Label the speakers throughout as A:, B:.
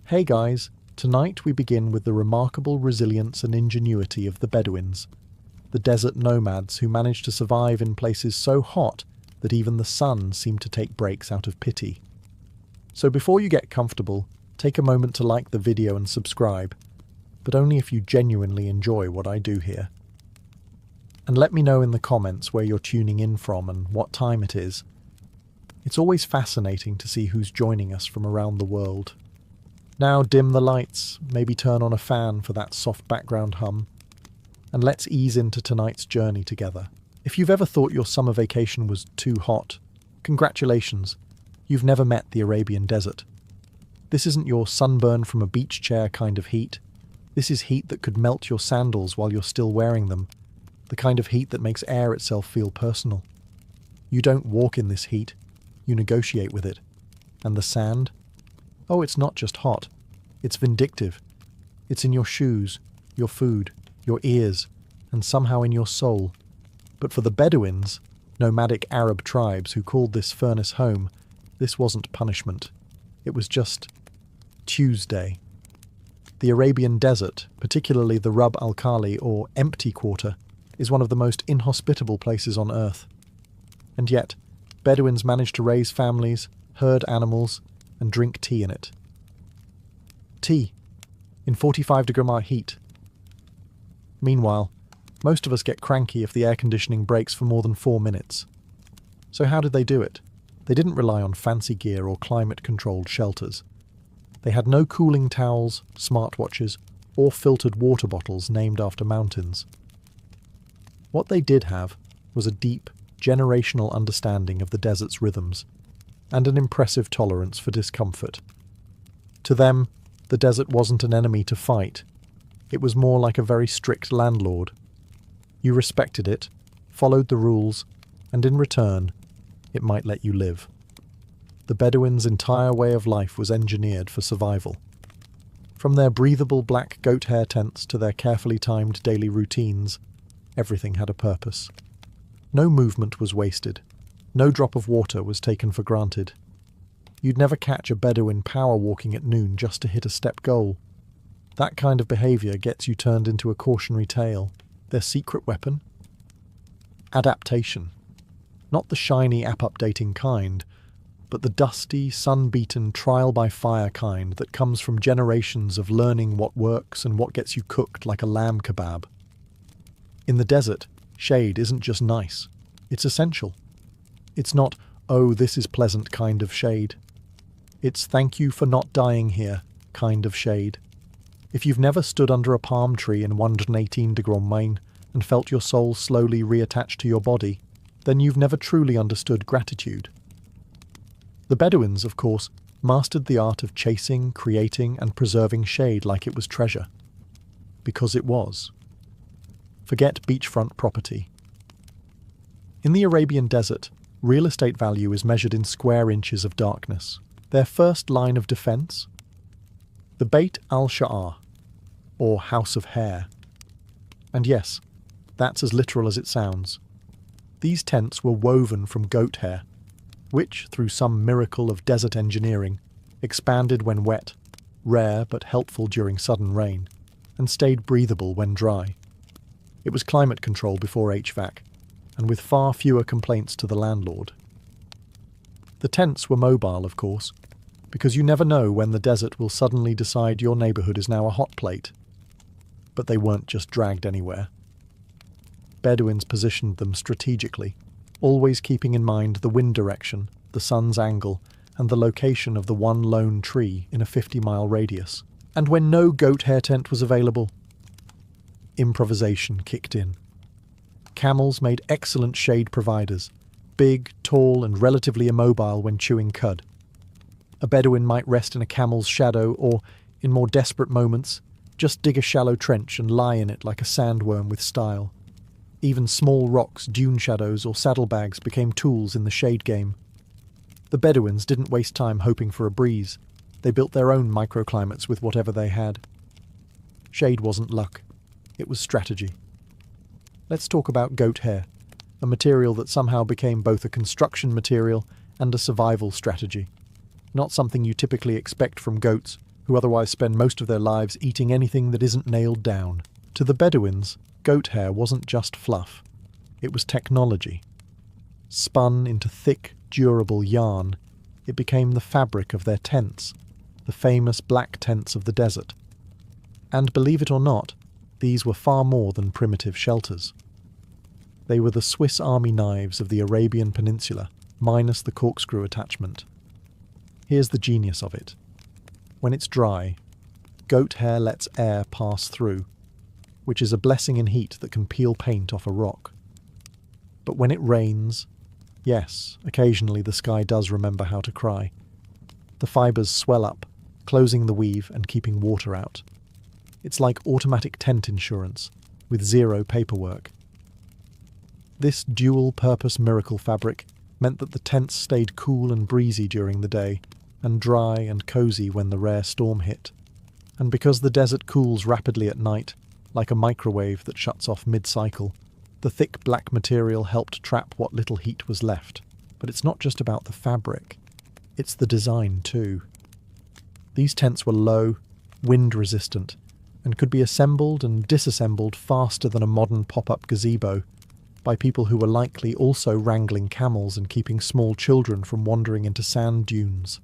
A: Hey guys, tonight we begin with the remarkable resilience and ingenuity of the Bedouins, the desert nomads who managed to survive in places so hot that even the sun seemed to take breaks out of pity. So before you get comfortable, take a moment to like the video and subscribe, but only if you genuinely enjoy what I do here. And let me know in the comments where you're tuning in from and what time it is. It's always fascinating to see who's joining us from around the world. Now dim the lights, maybe turn on a fan for that soft background hum, and let's ease into tonight's journey together. If you've ever thought your summer vacation was too hot, congratulations, you've never met the Arabian desert. This isn't your sunburn from a beach chair kind of heat. This is heat that could melt your sandals while you're still wearing them, the kind of heat that makes air itself feel personal. You don't walk in this heat, you negotiate with it. And the sand? Oh, it's not just hot. It's vindictive. It's in your shoes, your food, your ears, and somehow in your soul. But for the Bedouins, nomadic Arab tribes who called this furnace home, this wasn't punishment. It was just Tuesday. The Arabian desert, particularly the Rub al-Khali or empty quarter, is one of the most inhospitable places on earth. And yet, Bedouins managed to raise families, herd animals, and drink tea in it. Tea, in 45-degree heat. Meanwhile, most of us get cranky if the air conditioning breaks for more than 4 minutes. So how did they do it? They didn't rely on fancy gear or climate-controlled shelters. They had no cooling towels, smartwatches, or filtered water bottles named after mountains. What they did have was a deep, generational understanding of the desert's rhythms, and an impressive tolerance for discomfort. To them, the desert wasn't an enemy to fight. It was more like a very strict landlord. You respected it, followed the rules, and in return, it might let you live. The Bedouins' entire way of life was engineered for survival. From their breathable black goat hair tents to their carefully timed daily routines, everything had a purpose. No movement was wasted. No drop of water was taken for granted. You'd never catch a Bedouin power walking at noon just to hit a step goal. That kind of behaviour gets you turned into a cautionary tale. Their secret weapon? Adaptation. Not the shiny app-updating kind, but the dusty, sun-beaten, trial-by-fire kind that comes from generations of learning what works and what gets you cooked like a lamb kebab. In the desert, shade isn't just nice, it's essential. It's not, oh, this is pleasant kind of shade. It's thank you for not dying here kind of shade. If you've never stood under a palm tree in 118-degree Maine and felt your soul slowly reattach to your body, then you've never truly understood gratitude. The Bedouins, of course, mastered the art of chasing, creating, and preserving shade like it was treasure. Because it was. Forget beachfront property. In the Arabian desert, real estate value is measured in square inches of darkness. Their first line of defense? The Beit al-Sha'ar, or House of Hair. And yes, that's as literal as it sounds. These tents were woven from goat hair, which, through some miracle of desert engineering, expanded when wet, rare but helpful during sudden rain, and stayed breathable when dry. It was climate control before HVAC, and with far fewer complaints to the landlord. The tents were mobile, of course, because you never know when the desert will suddenly decide your neighbourhood is now a hot plate. But they weren't just dragged anywhere. Bedouins positioned them strategically, always keeping in mind the wind direction, the sun's angle, and the location of the one lone tree in a 50-mile radius. And when no goat hair tent was available, improvisation kicked in. Camels made excellent shade providers, big, tall, and relatively immobile when chewing cud. A Bedouin might rest in a camel's shadow or, in more desperate moments, just dig a shallow trench and lie in it like a sandworm with style. Even small rocks, dune shadows, or saddlebags became tools in the shade game. The Bedouins didn't waste time hoping for a breeze. They built their own microclimates with whatever they had. Shade wasn't luck. It was strategy. Let's talk about goat hair, a material that somehow became both a construction material and a survival strategy. Not something you typically expect from goats, who otherwise spend most of their lives eating anything that isn't nailed down. To the Bedouins, goat hair wasn't just fluff, it was technology. Spun into thick, durable yarn, it became the fabric of their tents, the famous black tents of the desert. And believe it or not, these were far more than primitive shelters. They were the Swiss Army knives of the Arabian Peninsula, minus the corkscrew attachment. Here's the genius of it. When it's dry, goat hair lets air pass through, which is a blessing in heat that can peel paint off a rock. But when it rains, yes, occasionally the sky does remember how to cry. The fibres swell up, closing the weave and keeping water out. It's like automatic tent insurance, with zero paperwork. This dual-purpose miracle fabric meant that the tents stayed cool and breezy during the day, and dry and cosy when the rare storm hit. And because the desert cools rapidly at night, like a microwave that shuts off mid-cycle, the thick black material helped trap what little heat was left. But it's not just about the fabric, it's the design too. These tents were low, wind-resistant, and could be assembled and disassembled faster than a modern pop-up gazebo, by people who were likely also wrangling camels and keeping small children from wandering into sand dunes.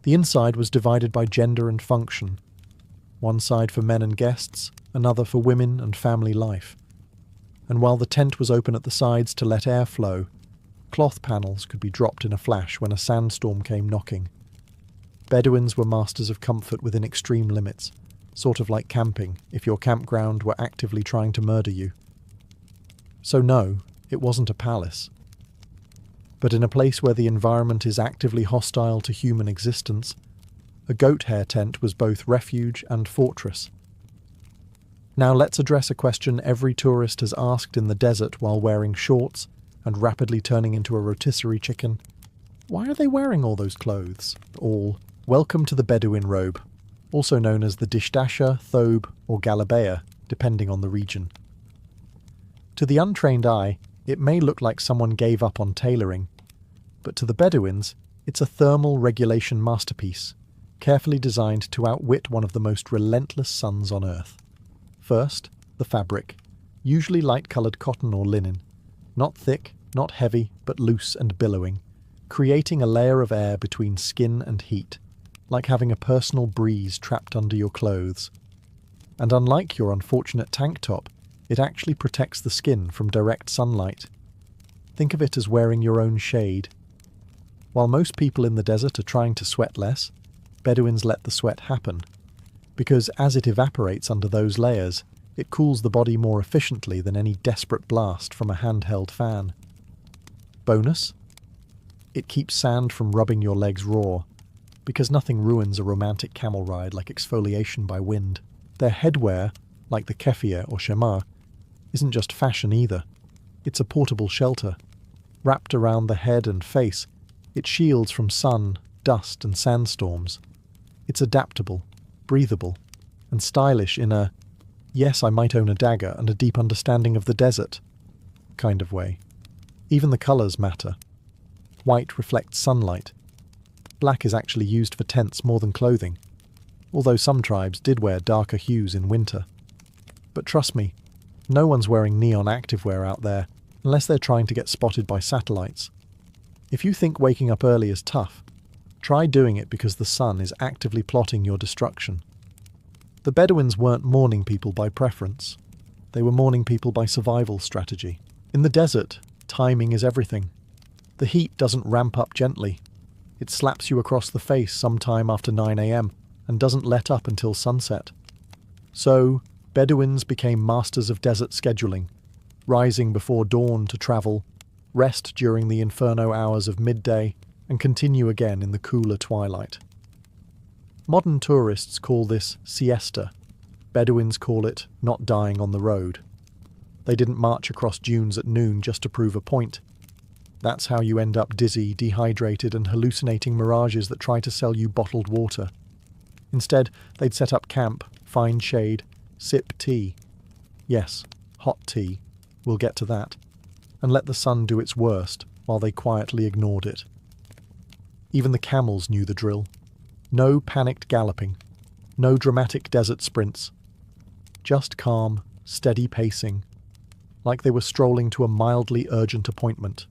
A: The inside was divided by gender and function, one side for men and guests, another for women and family life. And while the tent was open at the sides to let air flow, cloth panels could be dropped in a flash when a sandstorm came knocking. Bedouins were masters of comfort within extreme limits, sort of like camping if your campground were actively trying to murder you. So no, it wasn't a palace. But in a place where the environment is actively hostile to human existence, a goat hair tent was both refuge and fortress. Now let's address a question every tourist has asked in the desert while wearing shorts and rapidly turning into a rotisserie chicken. Why are they wearing all those clothes? Welcome to the Bedouin robe, also known as the dishdasha, thobe, or galabeya, depending on the region. To the untrained eye, it may look like someone gave up on tailoring, but to the Bedouins, it's a thermal regulation masterpiece, carefully designed to outwit one of the most relentless suns on Earth. First, the fabric, usually light-coloured cotton or linen, not thick, not heavy, but loose and billowing, creating a layer of air between skin and heat, like having a personal breeze trapped under your clothes. And unlike your unfortunate tank top, it actually protects the skin from direct sunlight. Think of it as wearing your own shade. While most people in the desert are trying to sweat less, Bedouins let the sweat happen, because as it evaporates under those layers, it cools the body more efficiently than any desperate blast from a handheld fan. Bonus? It keeps sand from rubbing your legs raw, because nothing ruins a romantic camel ride like exfoliation by wind. Their headwear, like the keffiyeh or shemar, isn't just fashion either. It's a portable shelter. Wrapped around the head and face, it shields from sun, dust and sandstorms. It's adaptable, breathable, and stylish in a, yes, I might own a dagger and a deep understanding of the desert, kind of way. Even the colours matter. White reflects sunlight. Black is actually used for tents more than clothing, although some tribes did wear darker hues in winter. But trust me, no one's wearing neon activewear out there, unless they're trying to get spotted by satellites. If you think waking up early is tough, try doing it because the sun is actively plotting your destruction. The Bedouins weren't morning people by preference. They were morning people by survival strategy. In the desert, timing is everything. The heat doesn't ramp up gently. It slaps you across the face sometime after 9 a.m. and doesn't let up until sunset. So, Bedouins became masters of desert scheduling, rising before dawn to travel, rest during the inferno hours of midday, and continue again in the cooler twilight. Modern tourists call this siesta. Bedouins call it not dying on the road. They didn't march across dunes at noon just to prove a point. That's how you end up dizzy, dehydrated, and hallucinating mirages that try to sell you bottled water. Instead, they'd set up camp, find shade, sip tea. Yes, hot tea. We'll get to that. And let the sun do its worst while they quietly ignored it. Even the camels knew the drill. No panicked galloping, No dramatic desert sprints. Just calm, steady pacing, like they were strolling to a mildly urgent appointment.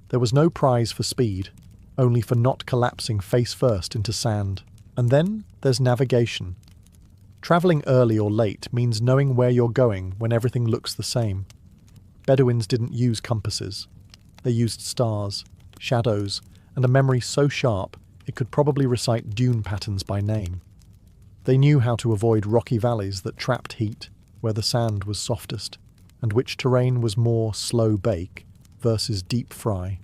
A: There was no prize for speed, only for not collapsing face first into sand. And then there's navigation. Travelling early or late means knowing where you're going when everything looks the same. Bedouins didn't use compasses. They used stars, shadows, and a memory so sharp it could probably recite dune patterns by name. They knew how to avoid rocky valleys that trapped heat, where the sand was softest, and which terrain was more slow bake versus deep fry.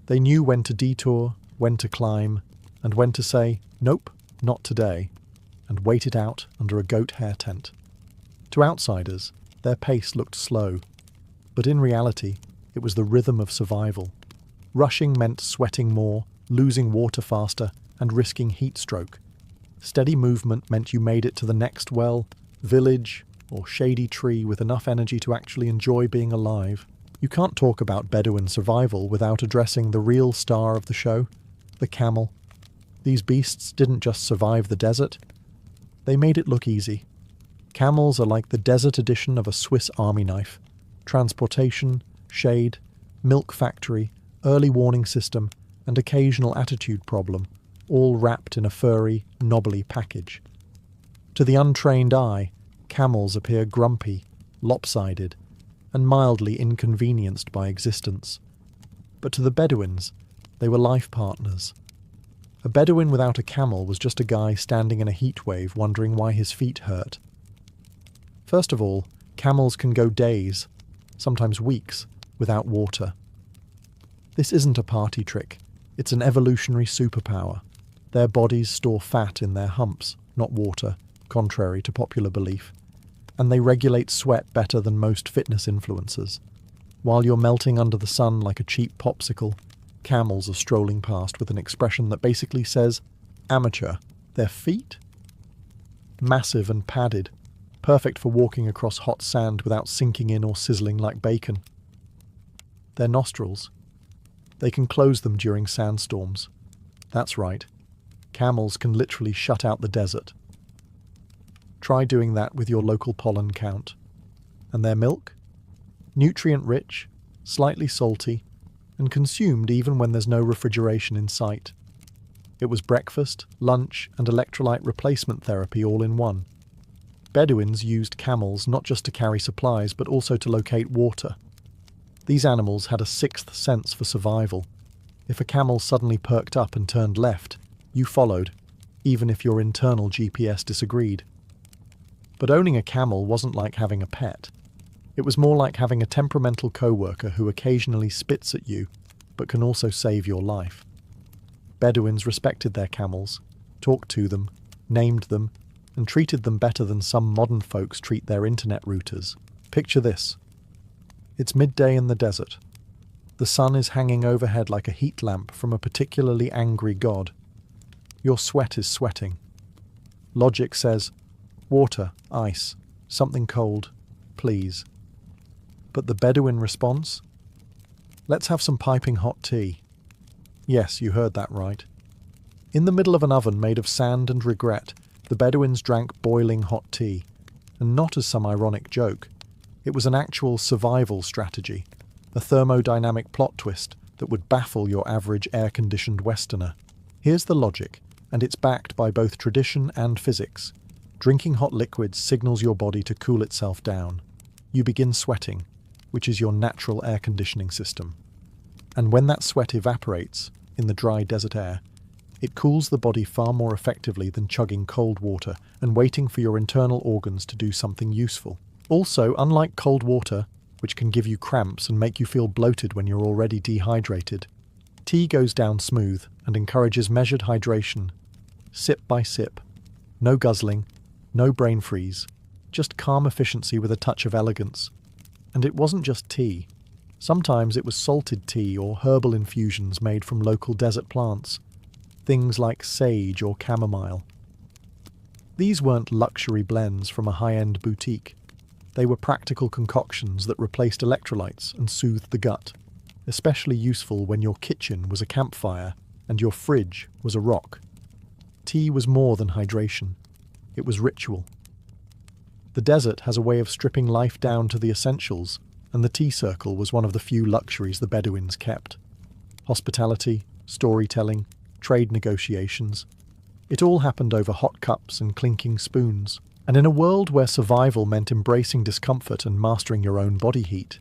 A: They knew when to detour, when to climb, and when to say, "Nope, not today," and wait it out under a goat hair tent. To outsiders, their pace looked slow, but in reality, it was the rhythm of survival. Rushing meant sweating more, losing water faster, and risking heat stroke. Steady movement meant you made it to the next well, village, or shady tree with enough energy to actually enjoy being alive. You can't talk about Bedouin survival without addressing the real star of the show, the camel. These beasts didn't just survive the desert, they made it look easy. Camels are like the desert edition of a Swiss army knife. Transportation, shade, milk factory, early warning system, and occasional attitude problem, all wrapped in a furry, knobbly package. To the untrained eye, camels appear grumpy, lopsided, and mildly inconvenienced by existence. But to the Bedouins, they were life partners. A Bedouin without a camel was just a guy standing in a heat wave wondering why his feet hurt. First of all, camels can go days, sometimes weeks, without water. This isn't a party trick, it's an evolutionary superpower. Their bodies store fat in their humps, not water, contrary to popular belief, and they regulate sweat better than most fitness influencers. While you're melting under the sun like a cheap popsicle, camels are strolling past with an expression that basically says, "Amateur." Their feet? Massive and padded, perfect for walking across hot sand without sinking in or sizzling like bacon. Their nostrils. They can close them during sandstorms. That's right. Camels can literally shut out the desert. Try doing that with your local pollen count. And their milk? Nutrient-rich, slightly salty, and consumed even when there's no refrigeration in sight. It was breakfast, lunch, and electrolyte replacement therapy all in one. Bedouins used camels not just to carry supplies, but also to locate water. These animals had a sixth sense for survival. If a camel suddenly perked up and turned left, you followed, even if your internal GPS disagreed. But owning a camel wasn't like having a pet. It was more like having a temperamental coworker who occasionally spits at you, but can also save your life. Bedouins respected their camels, talked to them, named them, and treated them better than some modern folks treat their internet routers. Picture this. It's midday in the desert. The sun is hanging overhead like a heat lamp from a particularly angry god. Your sweat is sweating. Logic says, water, ice, something cold, please. But the Bedouin response? Let's have some piping hot tea. Yes, you heard that right. In the middle of an oven made of sand and regret, the Bedouins drank boiling hot tea, and not as some ironic joke. It was an actual survival strategy, a thermodynamic plot twist that would baffle your average air-conditioned Westerner. Here's the logic, and it's backed by both tradition and physics. Drinking hot liquids signals your body to cool itself down. You begin sweating, which is your natural air conditioning system. And when that sweat evaporates in the dry desert air, it cools the body far more effectively than chugging cold water and waiting for your internal organs to do something useful. Also, unlike cold water, which can give you cramps and make you feel bloated when you're already dehydrated, tea goes down smooth and encourages measured hydration, sip by sip. No guzzling, no brain freeze, just calm efficiency with a touch of elegance. And it wasn't just tea. Sometimes it was salted tea or herbal infusions made from local desert plants, things like sage or chamomile. These weren't luxury blends from a high-end boutique. They were practical concoctions that replaced electrolytes and soothed the gut, especially useful when your kitchen was a campfire and your fridge was a rock. Tea was more than hydration. It was ritual. The desert has a way of stripping life down to the essentials, and the tea circle was one of the few luxuries the Bedouins kept. Hospitality, storytelling, trade negotiations. It all happened over hot cups and clinking spoons. And in a world where survival meant embracing discomfort and mastering your own body heat,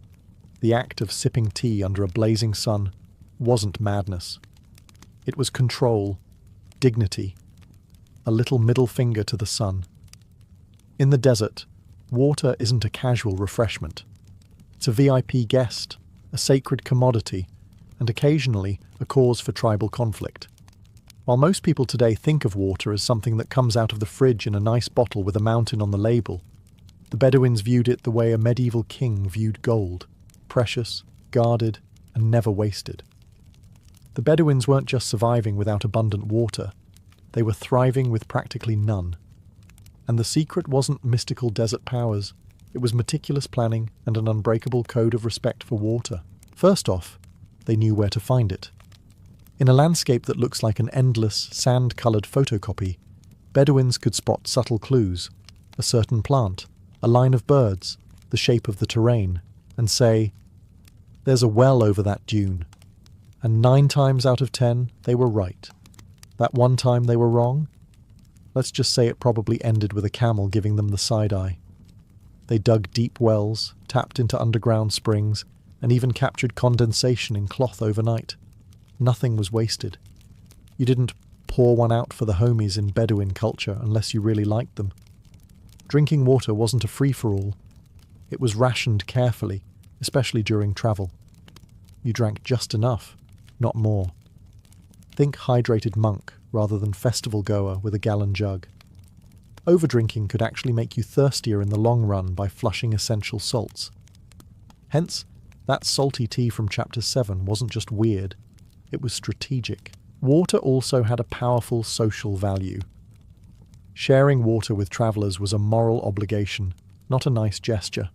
A: the act of sipping tea under a blazing sun wasn't madness. It was control, dignity, a little middle finger to the sun. In the desert, water isn't a casual refreshment. It's a VIP guest, a sacred commodity, and occasionally a cause for tribal conflict. While most people today think of water as something that comes out of the fridge in a nice bottle with a mountain on the label, the Bedouins viewed it the way a medieval king viewed gold: precious, guarded, and never wasted. The Bedouins weren't just surviving without abundant water, they were thriving with practically none. And the secret wasn't mystical desert powers, it was meticulous planning and an unbreakable code of respect for water. First off, they knew where to find it. In a landscape that looks like an endless, sand-coloured photocopy, Bedouins could spot subtle clues: a certain plant, a line of birds, the shape of the terrain, and say, "There's a well over that dune." And 9 times out of 10, they were right. That one time they were wrong? Let's just say it probably ended with a camel giving them the side-eye. They dug deep wells, tapped into underground springs, and even captured condensation in cloth overnight. Nothing was wasted. You didn't pour one out for the homies in Bedouin culture unless you really liked them. Drinking water wasn't a free-for-all. It was rationed carefully, especially during travel. You drank just enough, not more. Think hydrated monk rather than festival goer with a gallon jug. Overdrinking could actually make you thirstier in the long run by flushing essential salts. Hence, that salty tea from Chapter 7 wasn't just weird. It was strategic. Water also had a powerful social value. Sharing water with travellers was a moral obligation, not a nice gesture.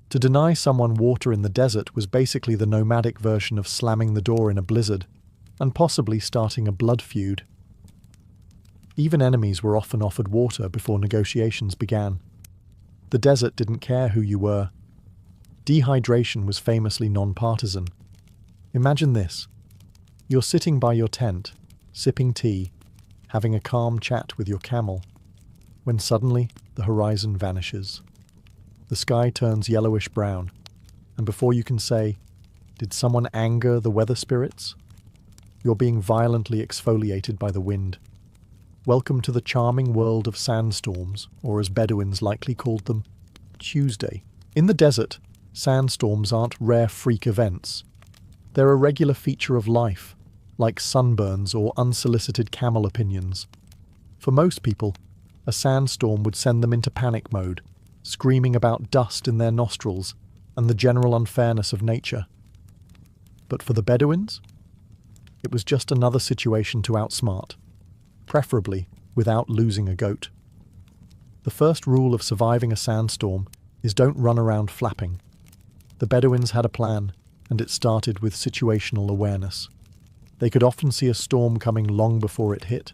A: To deny someone water in the desert was basically the nomadic version of slamming the door in a blizzard, and possibly starting a blood feud. Even enemies were often offered water before negotiations began. The desert didn't care who you were. Dehydration was famously non-partisan. Imagine this. You're sitting by your tent, sipping tea, having a calm chat with your camel, when suddenly the horizon vanishes. The sky turns yellowish-brown, and before you can say, "Did someone anger the weather spirits?" you're being violently exfoliated by the wind. Welcome to the charming world of sandstorms, or as Bedouins likely called them, Tuesday. In the desert, sandstorms aren't rare freak events. They're a regular feature of life, like sunburns or unsolicited camel opinions. For most people, a sandstorm would send them into panic mode, screaming about dust in their nostrils and the general unfairness of nature. But for the Bedouins, it was just another situation to outsmart, preferably without losing a goat. The first rule of surviving a sandstorm is don't run around flapping. The Bedouins had a plan, and it started with situational awareness. They could often see a storm coming long before it hit.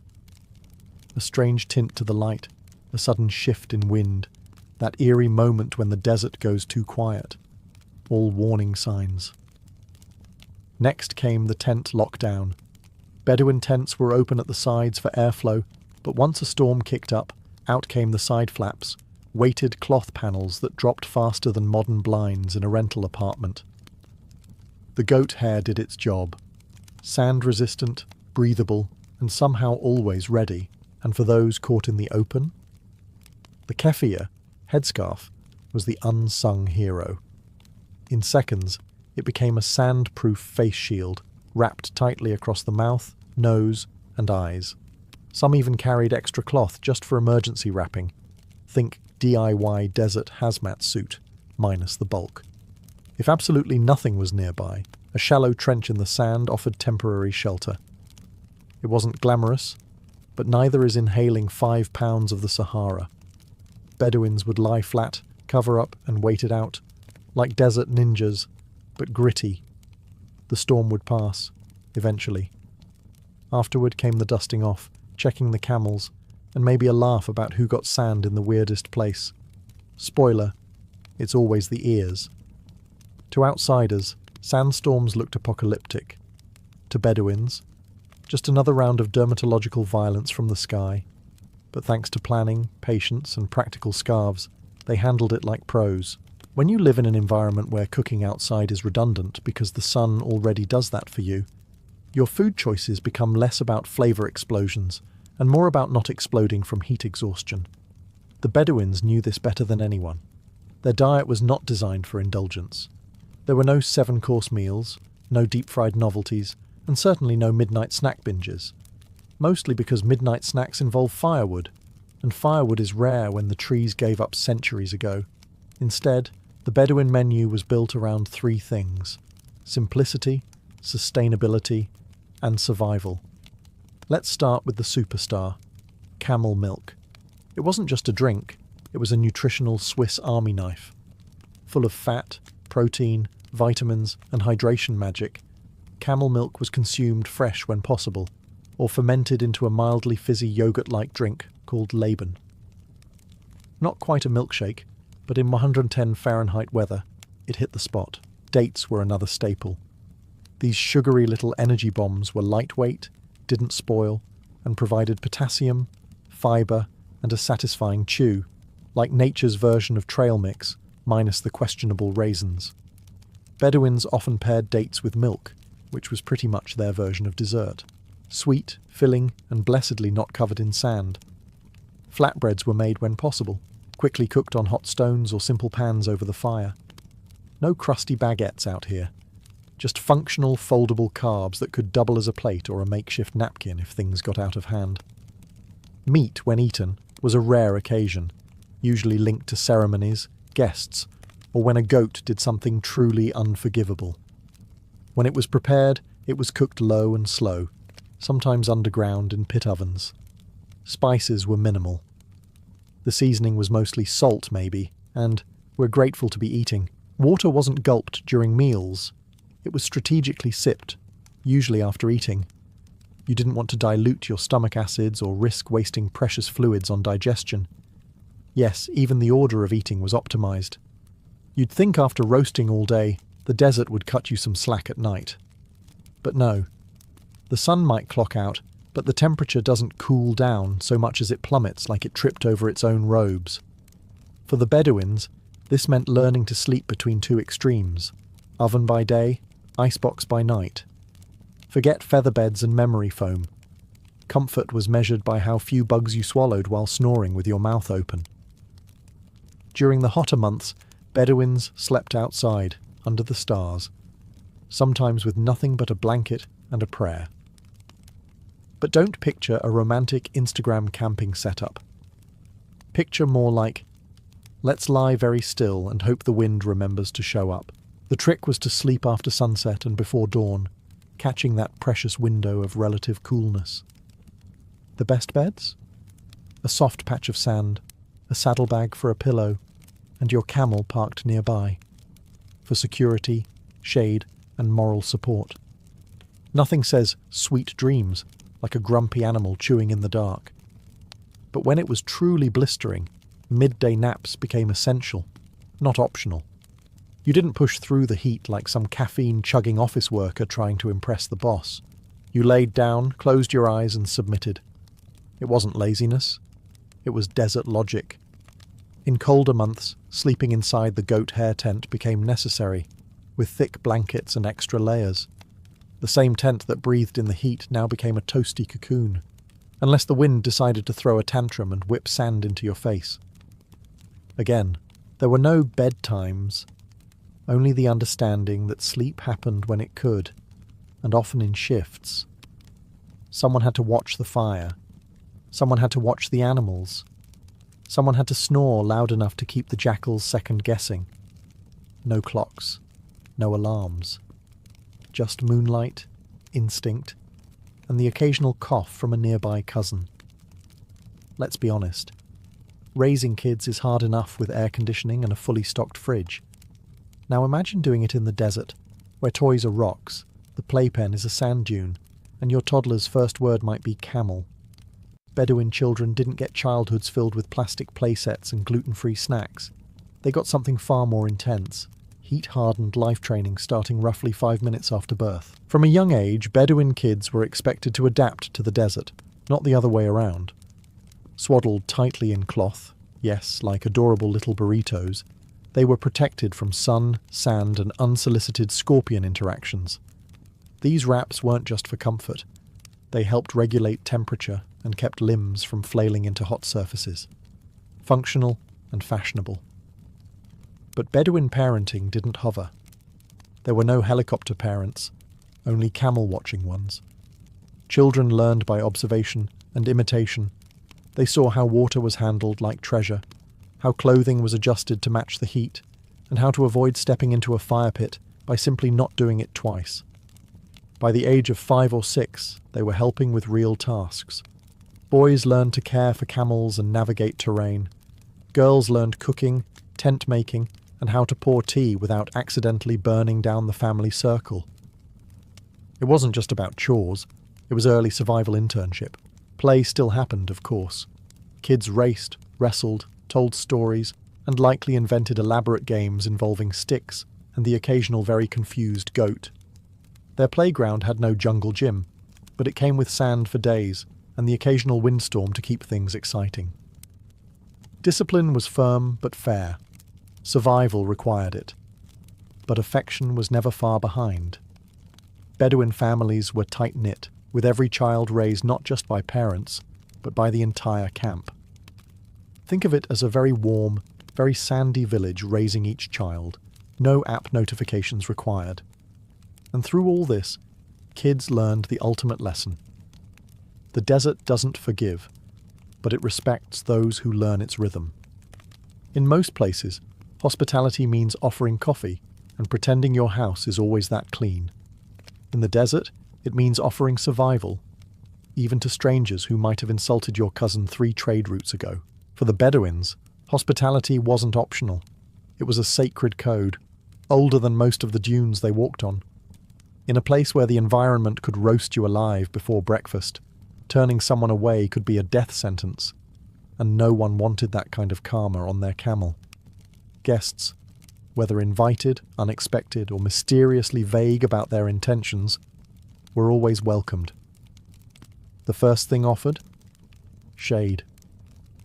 A: A strange tint to the light, a sudden shift in wind, that eerie moment when the desert goes too quiet. All warning signs. Next came the tent lockdown. Bedouin tents were open at the sides for airflow, but once a storm kicked up, out came the side flaps, weighted cloth panels that dropped faster than modern blinds in a rental apartment. The goat hair did its job. Sand-resistant, breathable, and somehow always ready, and for those caught in the open? The keffiyeh, headscarf, was the unsung hero. In seconds, it became a sand-proof face shield, wrapped tightly across the mouth, nose, and eyes. Some even carried extra cloth just for emergency wrapping. Think DIY desert hazmat suit, minus the bulk. If absolutely nothing was nearby, a shallow trench in the sand offered temporary shelter. It wasn't glamorous, but neither is inhaling 5 pounds of the Sahara. Bedouins would lie flat, cover up, and wait it out, like desert ninjas, but gritty. The storm would pass, eventually. Afterward came the dusting off, checking the camels, and maybe a laugh about who got sand in the weirdest place. Spoiler, it's always the ears. To outsiders, sandstorms looked apocalyptic. To Bedouins, just another round of dermatological violence from the sky. But thanks to planning, patience, and practical scarves, they handled it like pros. When you live in an environment where cooking outside is redundant because the sun already does that for you, your food choices become less about flavour explosions and more about not exploding from heat exhaustion. The Bedouins knew this better than anyone. Their diet was not designed for indulgence. There were no 7-course meals, no deep-fried novelties, and certainly no midnight snack binges. Mostly because midnight snacks involve firewood, and firewood is rare when the trees gave up centuries ago. Instead, the Bedouin menu was built around 3 things: simplicity, sustainability, and survival. Let's start with the superstar, camel milk. It wasn't just a drink, it was a nutritional Swiss army knife. Full of fat, protein, vitamins, and hydration magic, camel milk was consumed fresh when possible, or fermented into a mildly fizzy yogurt-like drink called Laban. Not quite a milkshake, but in 110 Fahrenheit weather, it hit the spot. Dates were another staple. These sugary little energy bombs were lightweight, didn't spoil, and provided potassium, fibre, and a satisfying chew, like nature's version of trail mix, minus the questionable raisins. Bedouins often paired dates with milk, which was pretty much their version of dessert. Sweet, filling, and blessedly not covered in sand. Flatbreads were made when possible, quickly cooked on hot stones or simple pans over the fire. No crusty baguettes out here. Just functional, foldable carbs that could double as a plate or a makeshift napkin if things got out of hand. Meat, when eaten, was a rare occasion, usually linked to ceremonies, guests, or when a goat did something truly unforgivable. When it was prepared, it was cooked low and slow, sometimes underground in pit ovens. Spices were minimal. The seasoning was mostly salt, maybe, and we're grateful to be eating. Water wasn't gulped during meals. It was strategically sipped, usually after eating. You didn't want to dilute your stomach acids or risk wasting precious fluids on digestion. Yes, even the order of eating was optimized. You'd think after roasting all day, the desert would cut you some slack at night. But no. The sun might clock out, but the temperature doesn't cool down so much as it plummets like it tripped over its own robes. For the Bedouins, this meant learning to sleep between 2 extremes: oven by day, icebox by night. Forget featherbeds and memory foam. Comfort was measured by how few bugs you swallowed while snoring with your mouth open. During the hotter months, Bedouins slept outside, under the stars, sometimes with nothing but a blanket and a prayer. But don't picture a romantic Instagram camping setup. Picture more like, let's lie very still and hope the wind remembers to show up. The trick was to sleep after sunset and before dawn, catching that precious window of relative coolness. The best beds? A soft patch of sand, a saddlebag for a pillow, and your camel parked nearby, for security, shade, and moral support. Nothing says sweet dreams like a grumpy animal chewing in the dark. But when it was truly blistering, midday naps became essential, not optional. You didn't push through the heat like some caffeine-chugging office worker trying to impress the boss. You laid down, closed your eyes, and submitted. It wasn't laziness. It was desert logic. In colder months, sleeping inside the goat hair tent became necessary, with thick blankets and extra layers. The same tent that breathed in the heat now became a toasty cocoon, unless the wind decided to throw a tantrum and whip sand into your face. Again, there were no bedtimes, only the understanding that sleep happened when it could, and often in shifts. Someone had to watch the fire. Someone had to watch the animals. Someone had to snore loud enough to keep the jackals second-guessing. No clocks. No alarms. Just moonlight, instinct, and the occasional cough from a nearby cousin. Let's be honest. Raising kids is hard enough with air conditioning and a fully stocked fridge. Now imagine doing it in the desert, where toys are rocks, the playpen is a sand dune, and your toddler's first word might be camel. Bedouin children didn't get childhoods filled with plastic playsets and gluten-free snacks. They got something far more intense. Heat-hardened life training starting roughly 5 minutes after birth. From a young age, Bedouin kids were expected to adapt to the desert, not the other way around. Swaddled tightly in cloth, yes, like adorable little burritos, they were protected from sun, sand, and unsolicited scorpion interactions. These wraps weren't just for comfort. They helped regulate temperature and kept limbs from flailing into hot surfaces. Functional and fashionable. But Bedouin parenting didn't hover. There were no helicopter parents, only camel-watching ones. Children learned by observation and imitation. They saw how water was handled like treasure, how clothing was adjusted to match the heat, and how to avoid stepping into a fire pit by simply not doing it twice. By the age of 5 or 6, they were helping with real tasks. Boys learned to care for camels and navigate terrain. Girls learned cooking, tent making, and how to pour tea without accidentally burning down the family circle. It wasn't just about chores, it was early survival internship. Play still happened, of course. Kids raced, wrestled, told stories, and likely invented elaborate games involving sticks and the occasional very confused goat. Their playground had no jungle gym, but it came with sand for days and the occasional windstorm to keep things exciting. Discipline was firm but fair. Survival required it. But affection was never far behind. Bedouin families were tight-knit, with every child raised not just by parents, but by the entire camp. Think of it as a very warm, very sandy village raising each child, no app notifications required. And through all this, kids learned the ultimate lesson. The desert doesn't forgive, but it respects those who learn its rhythm. In most places, hospitality means offering coffee and pretending your house is always that clean. In the desert, it means offering survival, even to strangers who might have insulted your cousin 3 trade routes ago. For the Bedouins, hospitality wasn't optional. It was a sacred code, older than most of the dunes they walked on. In a place where the environment could roast you alive before breakfast, turning someone away could be a death sentence, and no one wanted that kind of karma on their camel. Guests, whether invited, unexpected, or mysteriously vague about their intentions, were always welcomed. The first thing offered? Shade.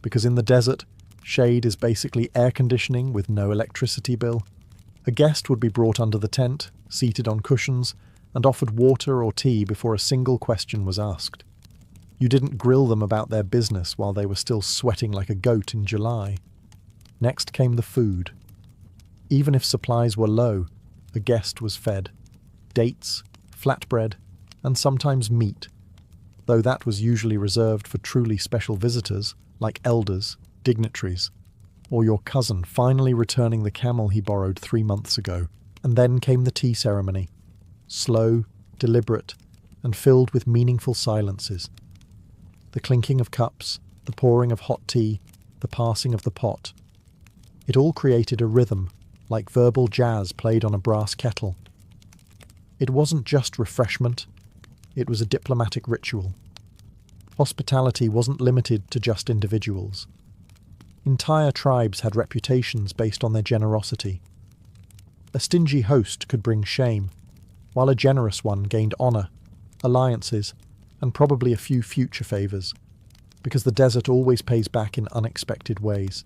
A: Because in the desert, shade is basically air conditioning with no electricity bill. A guest would be brought under the tent, seated on cushions, and offered water or tea before a single question was asked. You didn't grill them about their business while they were still sweating like a goat in July. Next came the food. Even if supplies were low, a guest was fed. Dates, flatbread, and sometimes meat, though that was usually reserved for truly special visitors, like elders, dignitaries, or your cousin finally returning the camel he borrowed 3 months ago. And then came the tea ceremony, slow, deliberate, and filled with meaningful silences. The clinking of cups, the pouring of hot tea, the passing of the pot. It all created a rhythm, like verbal jazz played on a brass kettle. It wasn't just refreshment, it was a diplomatic ritual. Hospitality wasn't limited to just individuals. Entire tribes had reputations based on their generosity. A stingy host could bring shame, while a generous one gained honour, alliances, and probably a few future favours, because the desert always pays back in unexpected ways.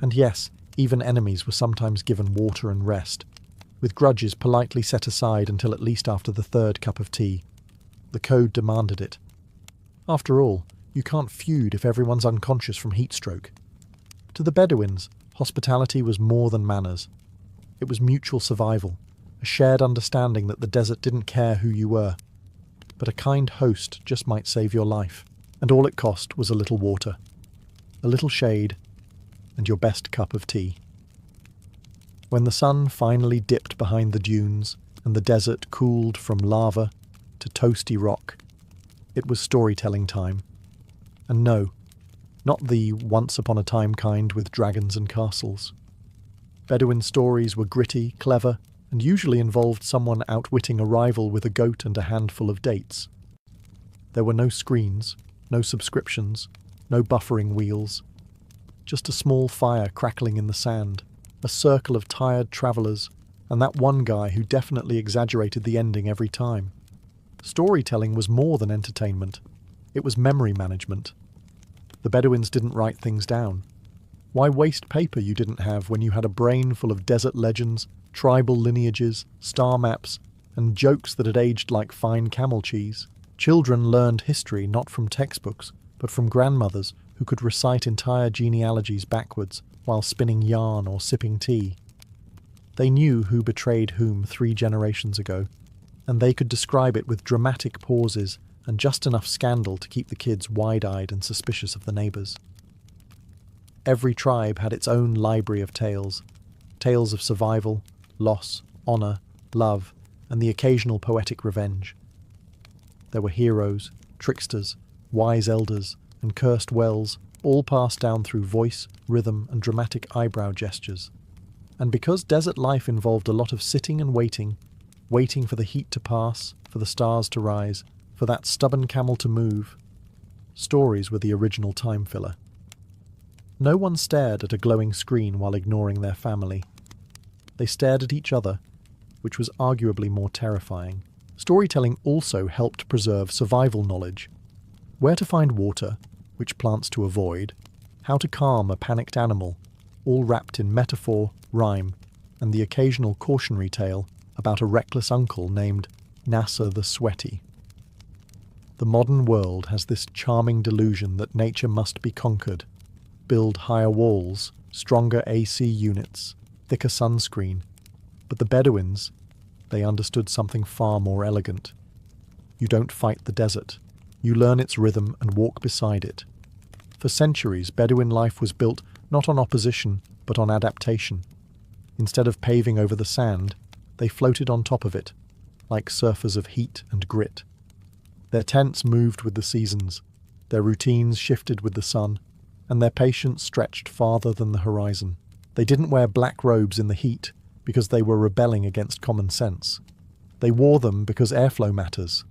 A: And yes, even enemies were sometimes given water and rest, with grudges politely set aside until at least after the 3rd cup of tea. The code demanded it. After all, you can't feud if everyone's unconscious from heatstroke. To the Bedouins, hospitality was more than manners. It was mutual survival, a shared understanding that the desert didn't care who you were. But a kind host just might save your life, and all it cost was a little water, a little shade, and your best cup of tea. When the sun finally dipped behind the dunes and the desert cooled from lava to toasty rock, it was storytelling time. And no, not the once-upon-a-time kind with dragons and castles. Bedouin stories were gritty, clever, and usually involved someone outwitting a rival with a goat and a handful of dates. There were no screens, No subscriptions, no buffering wheels. Just a small fire crackling in the sand, a circle of tired travellers, and that one guy who definitely exaggerated the ending every time. Storytelling was more than entertainment. It was memory management. The Bedouins didn't write things down. Why waste paper you didn't have when you had a brain full of desert legends, tribal lineages, star maps, and jokes that had aged like fine camel cheese? Children learned history not from textbooks, but from grandmothers who could recite entire genealogies backwards while spinning yarn or sipping tea. They knew who betrayed whom 3 generations ago, and they could describe it with dramatic pauses and just enough scandal to keep the kids wide-eyed and suspicious of the neighbours. Every tribe had its own library of tales of survival, loss, honour, love, and the occasional poetic revenge. There were heroes, tricksters, wise elders, and cursed wells, all passed down through voice, rhythm, and dramatic eyebrow gestures. And because desert life involved a lot of sitting and waiting for the heat to pass, for the stars to rise, for that stubborn camel to move, stories were the original time filler. No one stared at a glowing screen while ignoring their family. They stared at each other, which was arguably more terrifying. Storytelling also helped preserve survival knowledge. Where to find water, which plants to avoid, how to calm a panicked animal, all wrapped in metaphor, rhyme, and the occasional cautionary tale about a reckless uncle named Nasser the Sweaty. The modern world has this charming delusion that nature must be conquered. Build higher walls, stronger AC units, thicker sunscreen. But the Bedouins, they understood something far more elegant. You don't fight the desert. You learn its rhythm and walk beside it. For centuries, Bedouin life was built not on opposition, but on adaptation. Instead of paving over the sand, they floated on top of it, like surfers of heat and grit. Their tents moved with the seasons, their routines shifted with the sun, and their patience stretched farther than the horizon. They didn't wear black robes in the heat because they were rebelling against common sense. They wore them because airflow matters.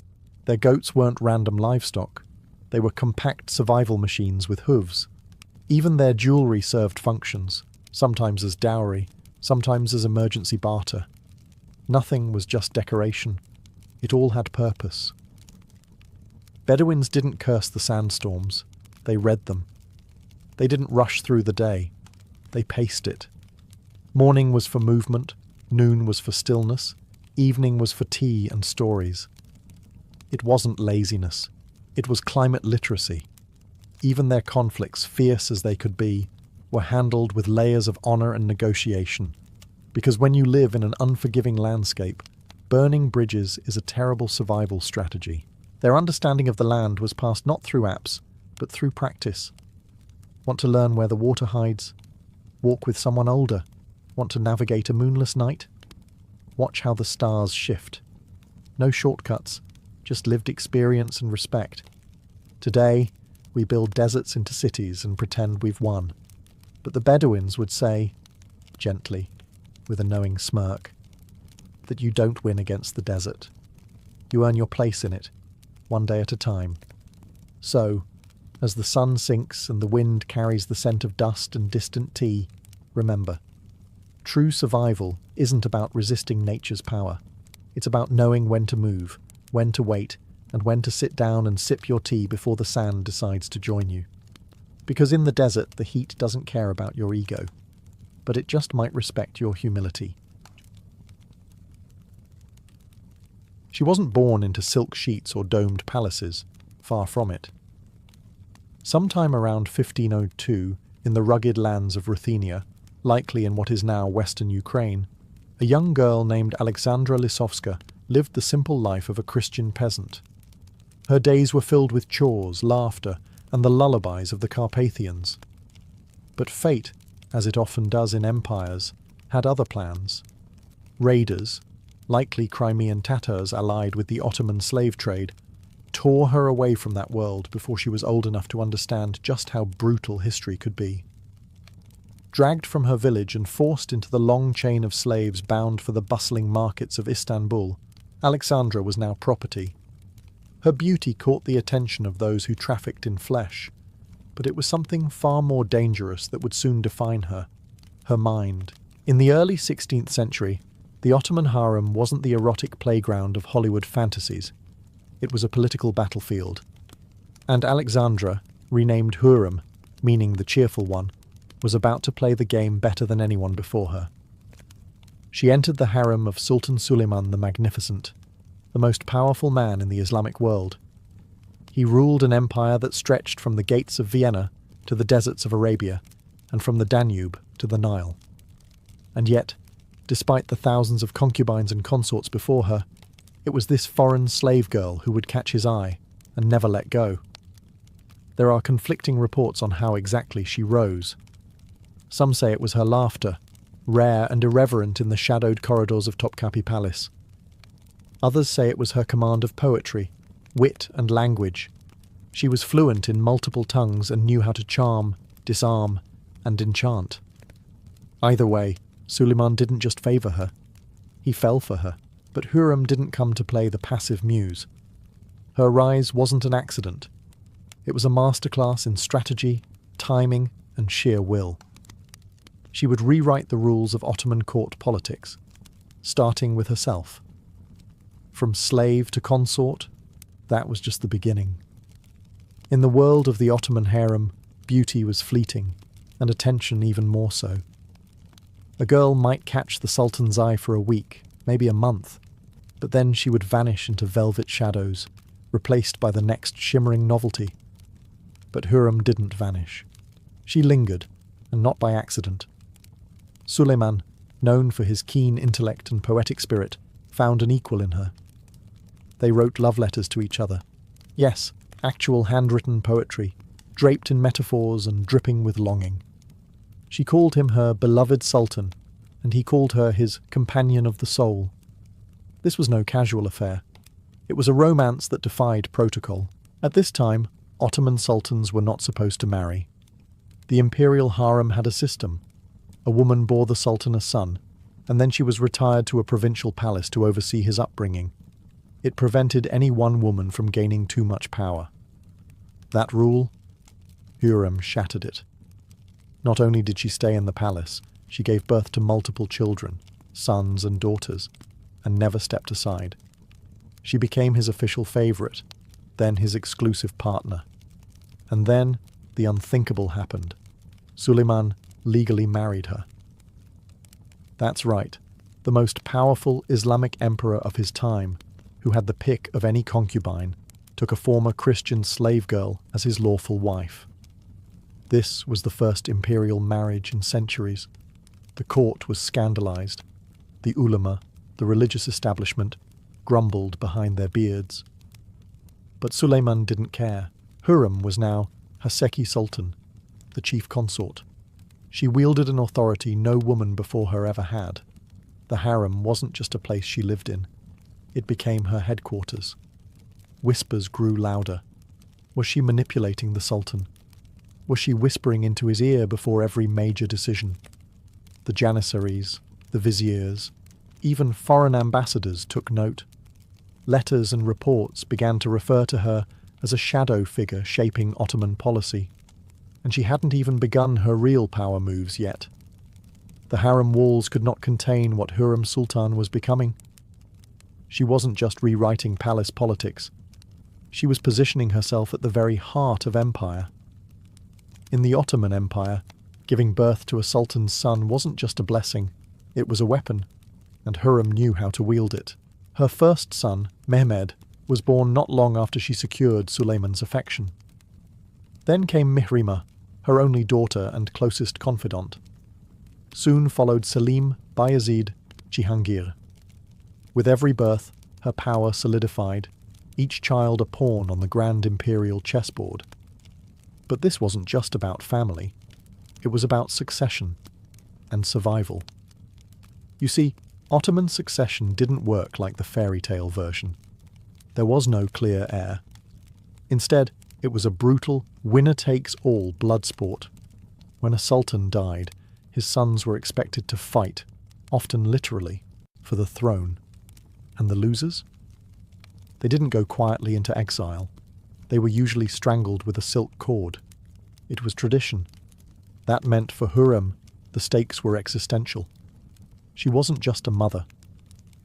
A: Their goats weren't random livestock. They were compact survival machines with hooves. Even their jewelry served functions, sometimes as dowry, sometimes as emergency barter. Nothing was just decoration. It all had purpose. Bedouins didn't curse the sandstorms. They read them. They didn't rush through the day. They paced it. Morning was for movement, noon was for stillness, evening was for tea and stories. It wasn't laziness. It was climate literacy. Even their conflicts, fierce as they could be, were handled with layers of honour and negotiation. Because when you live in an unforgiving landscape, burning bridges is a terrible survival strategy. Their understanding of the land was passed not through apps, but through practice. Want to learn where the water hides? Walk with someone older. Want to navigate a moonless night? Watch how the stars shift. No shortcuts, just lived experience and respect. Today, we build deserts into cities and pretend we've won. But the Bedouins would say, gently, with a knowing smirk, that you don't win against the desert. You earn your place in it, one day at a time. So, as the sun sinks and the wind carries the scent of dust and distant tea, remember, true survival isn't about resisting nature's power. It's about knowing when to move, when to wait, and when to sit down and sip your tea before the sand decides to join you. Because in the desert, the heat doesn't care about your ego, but it just might respect your humility. She wasn't born into silk sheets or domed palaces, far from it. Sometime around 1502, in the rugged lands of Ruthenia, likely in what is now western Ukraine, a young girl named Alexandra Lisovska lived the simple life of a Christian peasant. Her days were filled with chores, laughter, and the lullabies of the Carpathians. But fate, as it often does in empires, had other plans. Raiders, likely Crimean Tatars allied with the Ottoman slave trade, tore her away from that world before she was old enough to understand just how brutal history could be. Dragged from her village and forced into the long chain of slaves bound for the bustling markets of Istanbul, Alexandra was now property. Her beauty caught the attention of those who trafficked in flesh, but it was something far more dangerous that would soon define her: her mind. In the early 16th century, the Ottoman harem wasn't the erotic playground of Hollywood fantasies. It was a political battlefield. And Alexandra, renamed Hürrem, meaning the cheerful one, was about to play the game better than anyone before her. She entered the harem of Sultan Suleiman the Magnificent, the most powerful man in the Islamic world. He ruled an empire that stretched from the gates of Vienna to the deserts of Arabia, and from the Danube to the Nile. And yet, despite the thousands of concubines and consorts before her, it was this foreign slave girl who would catch his eye and never let go. There are conflicting reports on how exactly she rose. Some say it was her laughter, rare and irreverent in the shadowed corridors of Topkapi Palace. Others say it was her command of poetry, wit and language. She was fluent in multiple tongues and knew how to charm, disarm, and enchant. Either way, Suleiman didn't just favour her. He fell for her, but Hürrem didn't come to play the passive muse. Her rise wasn't an accident. It was a masterclass in strategy, timing, and sheer will. She would rewrite the rules of Ottoman court politics, starting with herself. From slave to consort, that was just the beginning. In the world of the Ottoman harem, beauty was fleeting, and attention even more so. A girl might catch the Sultan's eye for a week, maybe a month, but then she would vanish into velvet shadows, replaced by the next shimmering novelty. But Hürrem didn't vanish. She lingered, and not by accident. Suleiman, known for his keen intellect and poetic spirit, found an equal in her. They wrote love letters to each other. Yes, actual handwritten poetry, draped in metaphors and dripping with longing. She called him her beloved Sultan, and he called her his companion of the soul. This was no casual affair. It was a romance that defied protocol. At this time, Ottoman sultans were not supposed to marry. The imperial harem had a system. A woman bore the sultan a son, and then she was retired to a provincial palace to oversee his upbringing. It prevented any one woman from gaining too much power. That rule, Hürrem shattered it. Not only did she stay in the palace, she gave birth to multiple children, sons and daughters, and never stepped aside. She became his official favourite, then his exclusive partner. And then the unthinkable happened. Suleiman legally married her. That's right, the most powerful Islamic emperor of his time, who had the pick of any concubine, took a former Christian slave girl as his lawful wife. This was the first imperial marriage in centuries. The court was scandalized. The ulama, the religious establishment, grumbled behind their beards. But Suleiman didn't care. Hürrem was now Haseki Sultan, the chief consort. She wielded an authority no woman before her ever had. The harem wasn't just a place she lived in. It became her headquarters. Whispers grew louder. Was she manipulating the Sultan? Was she whispering into his ear before every major decision? The janissaries, the viziers, even foreign ambassadors took note. Letters and reports began to refer to her as a shadow figure shaping Ottoman policy, and she hadn't even begun her real power moves yet. The harem walls could not contain what Hürrem Sultan was becoming. She wasn't just rewriting palace politics. She was positioning herself at the very heart of empire. In the Ottoman Empire, giving birth to a sultan's son wasn't just a blessing, it was a weapon, and Hürrem knew how to wield it. Her first son, Mehmed, was born not long after she secured Suleiman's affection. Then came Mihrima, her only daughter and closest confidant. Soon followed Selim, Bayezid, Jihangir. With every birth, her power solidified, each child a pawn on the grand imperial chessboard. But this wasn't just about family. It was about succession and survival. You see, Ottoman succession didn't work like the fairy tale version. There was no clear heir. Instead, it was a brutal, winner-takes-all blood sport. When a sultan died, his sons were expected to fight, often literally, for the throne. And the losers? They didn't go quietly into exile. They were usually strangled with a silk cord. It was tradition. That meant for Hürrem, the stakes were existential. She wasn't just a mother.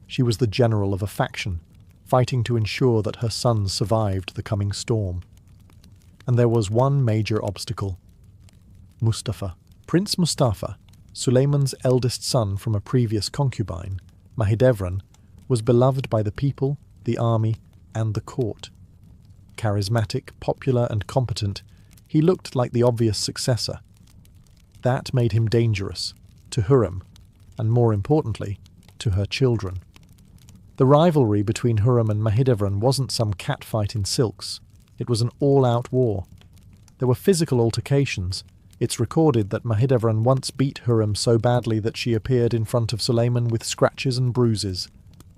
A: She was the general of a faction, fighting to ensure that her sons survived the coming storm. And there was one major obstacle. Mustafa. Prince Mustafa, Suleiman's eldest son from a previous concubine, Mahidevran, was beloved by the people, the army, and the court. Charismatic, popular, and competent, he looked like the obvious successor. That made him dangerous, to Hürrem, and more importantly, to her children. The rivalry between Hürrem and Mahidevran wasn't some catfight in silks. It was an all-out war. There were physical altercations. It's recorded that Mahidevran once beat Hürrem so badly that she appeared in front of Suleiman with scratches and bruises.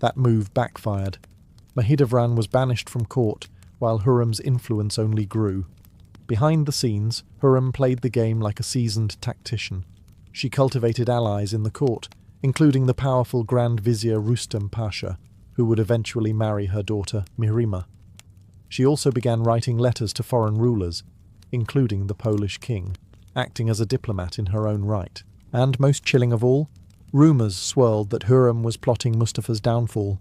A: That move backfired. Mahidevran was banished from court, while Hürrem's influence only grew. Behind the scenes, Hürrem played the game like a seasoned tactician. She cultivated allies in the court, including the powerful Grand Vizier Rustam Pasha, who would eventually marry her daughter Mihrimah. She also began writing letters to foreign rulers, including the Polish king, acting as a diplomat in her own right. And most chilling of all, rumours swirled that Hürrem was plotting Mustafa's downfall.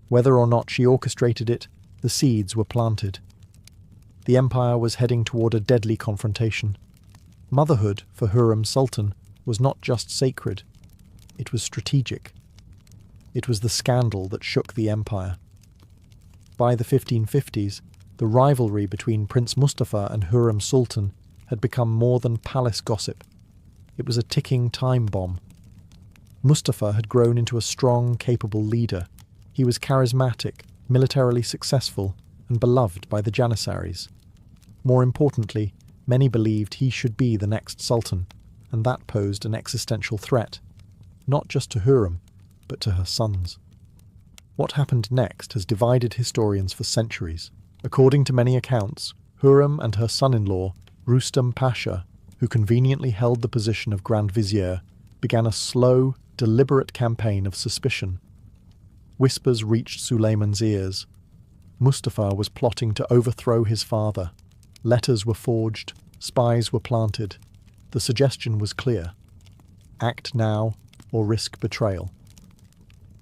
A: Whether or not she orchestrated it, the seeds were planted. The empire was heading toward a deadly confrontation. Motherhood, for Hürrem's Sultan, was not just sacred. It was strategic. It was the scandal that shook the empire. By the 1550s, the rivalry between Prince Mustafa and Hürrem Sultan had become more than palace gossip. It was a ticking time bomb. Mustafa had grown into a strong, capable leader. He was charismatic, militarily successful, and beloved by the Janissaries. More importantly, many believed he should be the next Sultan, and that posed an existential threat, not just to Hürrem, but to her sons. What happened next has divided historians for centuries. According to many accounts, Hürrem and her son-in-law, Rustam Pasha, who conveniently held the position of Grand Vizier, began a slow, deliberate campaign of suspicion. Whispers reached Suleiman's ears. Mustafa was plotting to overthrow his father. Letters were forged, spies were planted. The suggestion was clear. Act now or risk betrayal.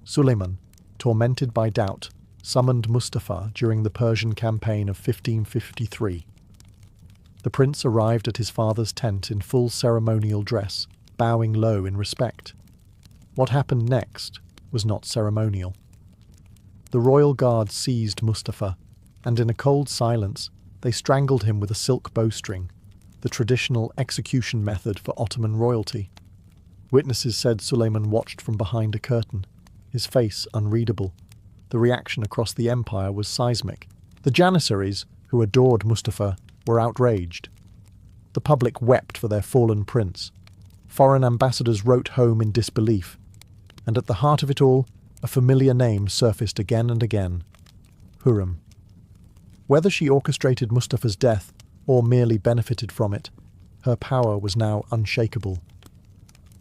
A: Suleiman, tormented by doubt, summoned Mustafa during the Persian campaign of 1553. The prince arrived at his father's tent in full ceremonial dress, bowing low in respect. What happened next was not ceremonial. The royal guard seized Mustafa, and in a cold silence, they strangled him with a silk bowstring, the traditional execution method for Ottoman royalty. Witnesses said Suleiman watched from behind a curtain, his face unreadable. The reaction across the empire was seismic. The Janissaries, who adored Mustafa, were outraged. The public wept for their fallen prince. Foreign ambassadors wrote home in disbelief. And at the heart of it all, a familiar name surfaced again and again: Hürrem. Whether she orchestrated Mustafa's death or merely benefited from it, her power was now unshakable.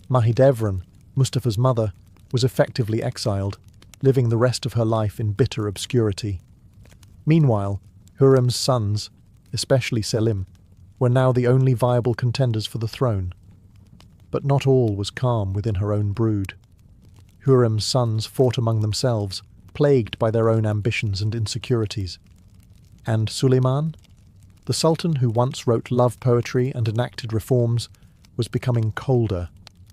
A: Mahidevran, Mustafa's mother, was effectively exiled, living the rest of her life in bitter obscurity. Meanwhile, Hürrem's sons, especially Selim, were now the only viable contenders for the throne. But not all was calm within her own brood. Hürrem's sons fought among themselves, plagued by their own ambitions and insecurities. And Suleiman, the Sultan who once wrote love poetry and enacted reforms, was becoming colder,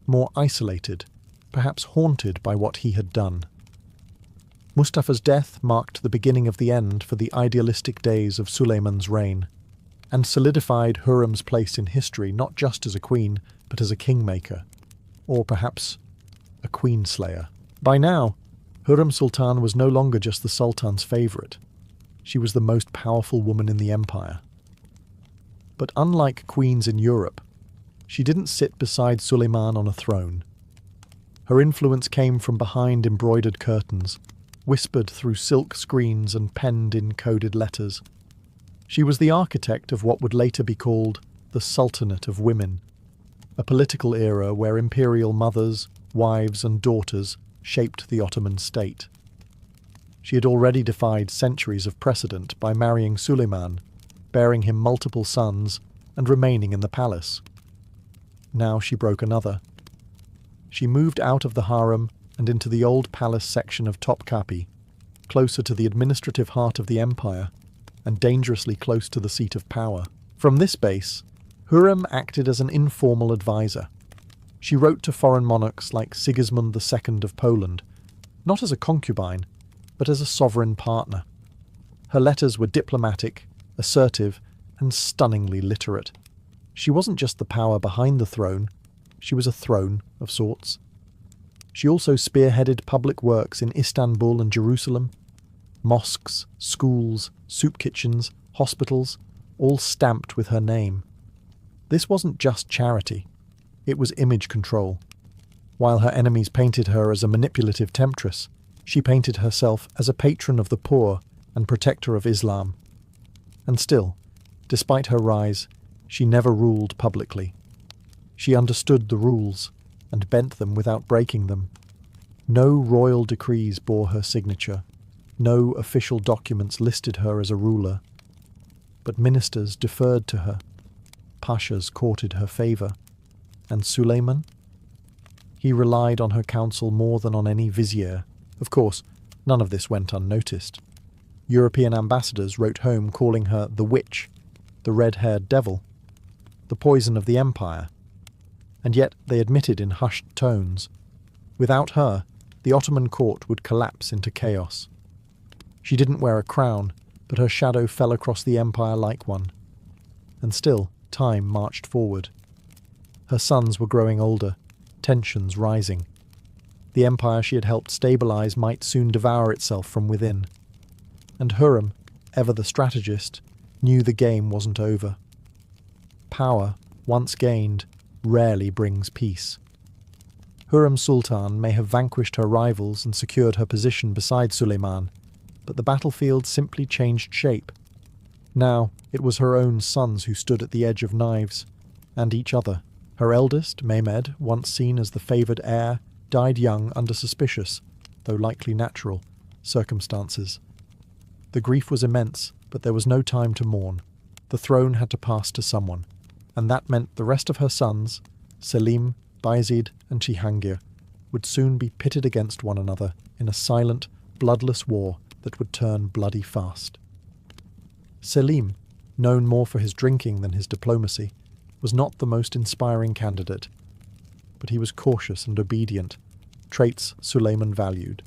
A: more isolated, perhaps haunted by what he had done. Mustafa's death marked the beginning of the end for the idealistic days of Suleiman's reign, and solidified Hürrem's place in history not just as a queen, but as a kingmaker, or perhaps a queen-slayer. By now, Hürrem Sultan was no longer just the Sultan's favourite. She was the most powerful woman in the empire. But unlike queens in Europe, she didn't sit beside Suleiman on a throne. Her influence came from behind embroidered curtains, whispered through silk screens and penned in coded letters. She was the architect of what would later be called the Sultanate of Women, a political era where imperial mothers, wives and daughters shaped the Ottoman state. She had already defied centuries of precedent by marrying Suleiman, bearing him multiple sons, and remaining in the palace. Now she broke another. She moved out of the harem and into the old palace section of Topkapi, closer to the administrative heart of the empire, and dangerously close to the seat of power. From this base, Hürrem acted as an informal advisor. She wrote to foreign monarchs like Sigismund II of Poland, not as a concubine, but as a sovereign partner. Her letters were diplomatic, assertive, and stunningly literate. She wasn't just the power behind the throne, she was a throne of sorts. She also spearheaded public works in Istanbul and Jerusalem. Mosques, schools, soup kitchens, hospitals, all stamped with her name. This wasn't just charity, it was image control. While her enemies painted her as a manipulative temptress, she painted herself as a patron of the poor and protector of Islam. And still, despite her rise, she never ruled publicly. She understood the rules and bent them without breaking them. No royal decrees bore her signature. No official documents listed her as a ruler. But ministers deferred to her. Pashas courted her favour. And Suleiman? He relied on her counsel more than on any vizier. Of course, none of this went unnoticed. European ambassadors wrote home calling her the witch, the red-haired devil, the poison of the empire. And yet they admitted in hushed tones, without her, the Ottoman court would collapse into chaos. She didn't wear a crown, but her shadow fell across the empire like one. And still, time marched forward. Her sons were growing older, tensions rising. The empire she had helped stabilize might soon devour itself from within. And Hürrem, ever the strategist, knew the game wasn't over. Power, once gained, rarely brings peace. Hürrem Sultan may have vanquished her rivals and secured her position beside Suleiman, but the battlefield simply changed shape. Now it was her own sons who stood at the edge of knives, and each other. Her eldest, Mehmed, once seen as the favoured heir, died young under suspicious, though likely natural, circumstances. The grief was immense, but there was no time to mourn. The throne had to pass to someone, and that meant the rest of her sons, Selim, Bayezid, and Cihangir, would soon be pitted against one another in a silent, bloodless war that would turn bloody fast. Selim, known more for his drinking than his diplomacy, was not the most inspiring candidate, but he was cautious and obedient, traits Suleiman valued.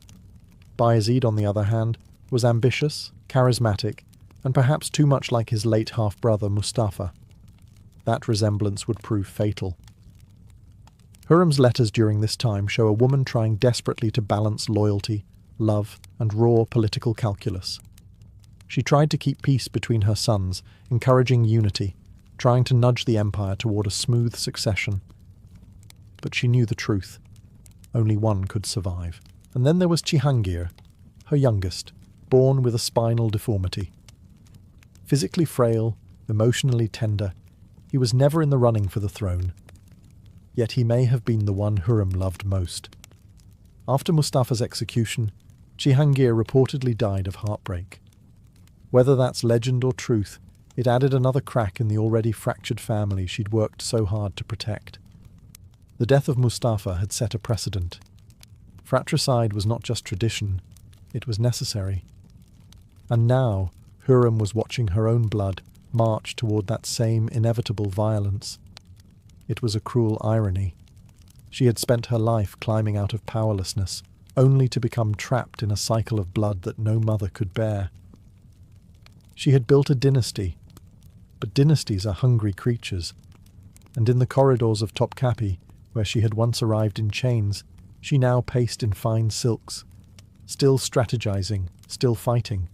A: Bayezid, on the other hand, was ambitious, charismatic, and perhaps too much like his late half-brother Mustafa. That resemblance would prove fatal. Hürrem's letters during this time show a woman trying desperately to balance loyalty, love, and raw political calculus. She tried to keep peace between her sons, encouraging unity, trying to nudge the empire toward a smooth succession. But she knew the truth. Only one could survive. And then there was Cihangir, her youngest, born with a spinal deformity. Physically frail, emotionally tender, he was never in the running for the throne. Yet he may have been the one Hürrem loved most. After Mustafa's execution, Cihangir reportedly died of heartbreak. Whether that's legend or truth, it added another crack in the already fractured family she'd worked so hard to protect. The death of Mustafa had set a precedent. Fratricide was not just tradition, it was necessary. And now, Hürrem was watching her own blood march toward that same inevitable violence. It was a cruel irony. She had spent her life climbing out of powerlessness, only to become trapped in a cycle of blood that no mother could bear. She had built a dynasty, but dynasties are hungry creatures, and in the corridors of Topkapi, where she had once arrived in chains, she now paced in fine silks, still strategizing, still fighting.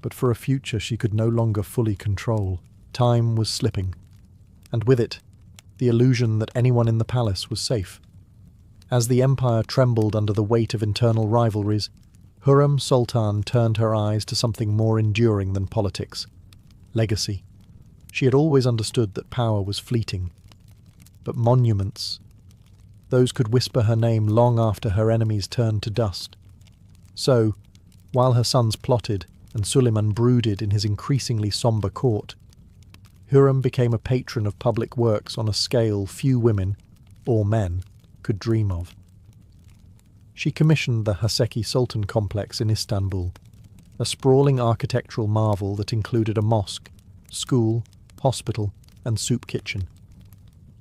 A: But for a future she could no longer fully control. Time was slipping, and with it, the illusion that anyone in the palace was safe. As the empire trembled under the weight of internal rivalries, Hürrem Sultan turned her eyes to something more enduring than politics: legacy. She had always understood that power was fleeting. But monuments, those could whisper her name long after her enemies turned to dust. So, While her sons plotted and Suleiman brooded in his increasingly sombre court, Hürrem became a patron of public works on a scale few women, or men, could dream of. She commissioned the Haseki Sultan complex in Istanbul, a sprawling architectural marvel that included a mosque, school, hospital, and soup kitchen.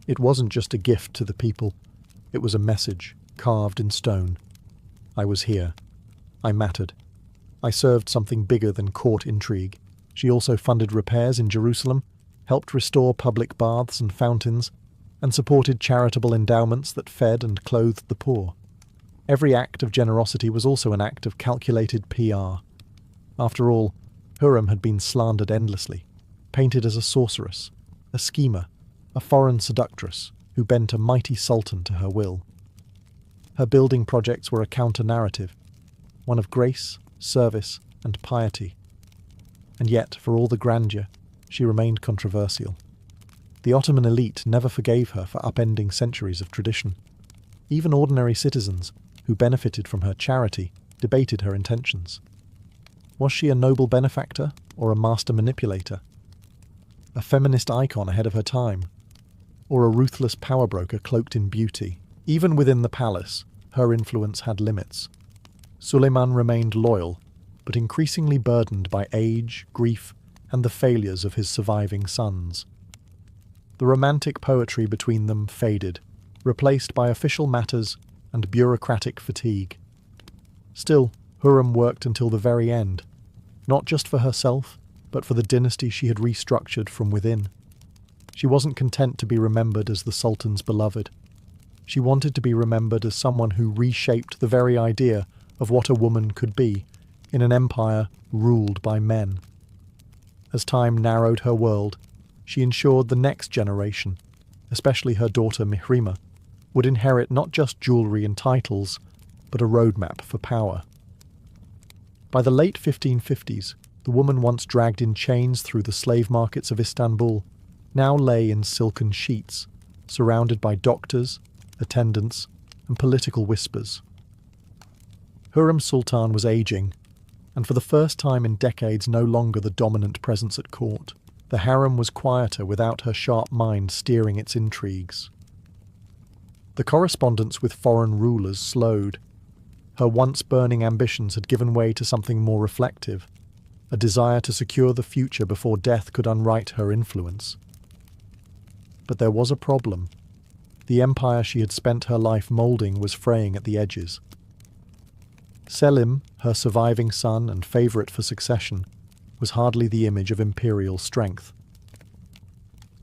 A: It wasn't just a gift to the people, it was a message carved in stone. I was here. I mattered. I served something bigger than court intrigue. She also funded repairs in Jerusalem, helped restore public baths and fountains, and supported charitable endowments that fed and clothed the poor. Every act of generosity was also an act of calculated PR. After all, Hürrem had been slandered endlessly, painted as a sorceress, a schemer, a foreign seductress who bent a mighty sultan to her will. Her building projects were a counter-narrative, one of grace, service, and piety. And yet, for all the grandeur, she remained controversial. The Ottoman elite never forgave her for upending centuries of tradition. Even ordinary citizens, who benefited from her charity, debated her intentions. Was she a noble benefactor or a master manipulator? A feminist icon ahead of her time? Or a ruthless power broker cloaked in beauty? Even within the palace, her influence had limits. Suleiman remained loyal, but increasingly burdened by age, grief, and the failures of his surviving sons. The romantic poetry between them faded, replaced by official matters and bureaucratic fatigue. Still, Hürrem worked until the very end, not just for herself, but for the dynasty she had restructured from within. She wasn't content to be remembered as the Sultan's beloved. She wanted to be remembered as someone who reshaped the very idea of what a woman could be in an empire ruled by men. As time narrowed her world, she ensured the next generation, especially her daughter Mihrima, would inherit not just jewellery and titles, but a roadmap for power. By the late 1550s, the woman once dragged in chains through the slave markets of Istanbul now lay in silken sheets, surrounded by doctors, attendants, and political whispers. Hürrem Sultan was aging, and for the first time in decades no longer the dominant presence at court. The harem was quieter without her sharp mind steering its intrigues. The correspondence with foreign rulers slowed. Her once burning ambitions had given way to something more reflective, a desire to secure the future before death could unwrite her influence. But there was a problem. The empire she had spent her life moulding was fraying at the edges. Selim, her surviving son and favourite for succession, was hardly the image of imperial strength.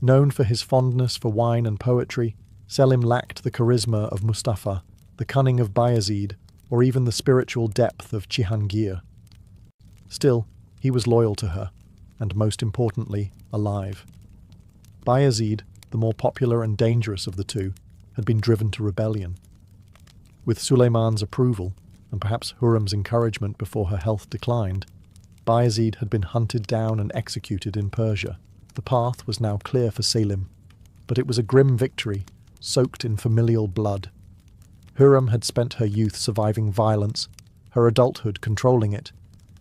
A: Known for his fondness for wine and poetry, Selim lacked the charisma of Mustafa, the cunning of Bayezid, or even the spiritual depth of Cihangir. Still, he was loyal to her, and most importantly, alive. Bayezid, the more popular and dangerous of the two, had been driven to rebellion. With Suleiman's approval, and perhaps Hürrem's encouragement before her health declined, Bayezid had been hunted down and executed in Persia. The path was now clear for Selim, but it was a grim victory, soaked in familial blood. Hürrem had spent her youth surviving violence, her adulthood controlling it,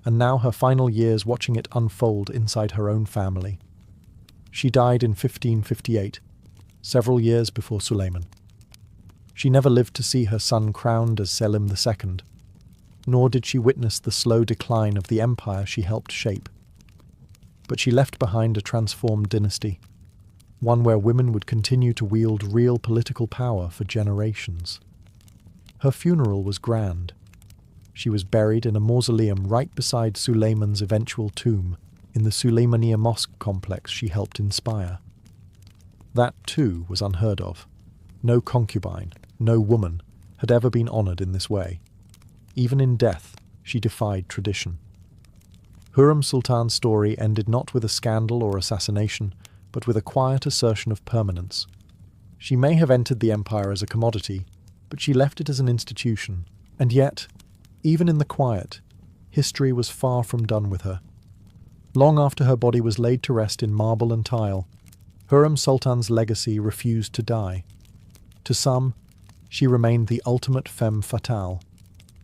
A: and now her final years watching it unfold inside her own family. She died in 1558, several years before Suleiman. She never lived to see her son crowned as Selim II, nor did she witness the slow decline of the empire she helped shape. But she left behind a transformed dynasty, one where women would continue to wield real political power for generations. Her funeral was grand. She was buried in a mausoleum right beside Suleiman's eventual tomb in the Suleymaniye mosque complex she helped inspire. That, too, was unheard of. No concubine, no woman, had ever been honoured in this way. Even in death, she defied tradition. Hürrem Sultan's story ended not with a scandal or assassination, but with a quiet assertion of permanence. She may have entered the empire as a commodity, but she left it as an institution. And yet, even in the quiet, history was far from done with her. Long after her body was laid to rest in marble and tile, Hürrem Sultan's legacy refused to die. To some, she remained the ultimate femme fatale,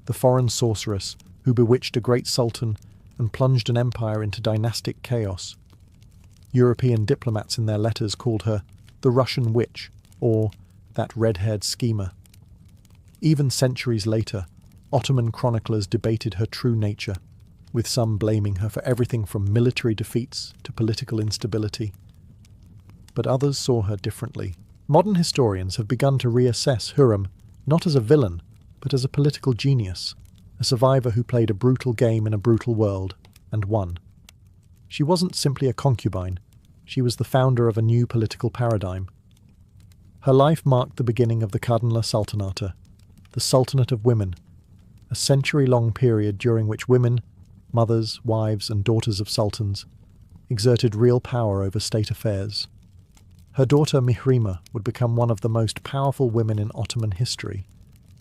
A: the foreign sorceress who bewitched a great sultan and plunged an empire into dynastic chaos. European diplomats in their letters called her the Russian witch, or that red-haired schemer. Even centuries later, Ottoman chroniclers debated her true nature, with some blaming her for everything from military defeats to political instability. But others saw her differently. Modern historians have begun to reassess Hürrem not as a villain, but as a political genius, a survivor who played a brutal game in a brutal world, and won. She wasn't simply a concubine, she was the founder of a new political paradigm. Her life marked the beginning of the Kadınlar Sultanate, the Sultanate of Women, a century-long period during which women, mothers, wives and daughters of sultans, exerted real power over state affairs. Her daughter Mihrima would become one of the most powerful women in Ottoman history,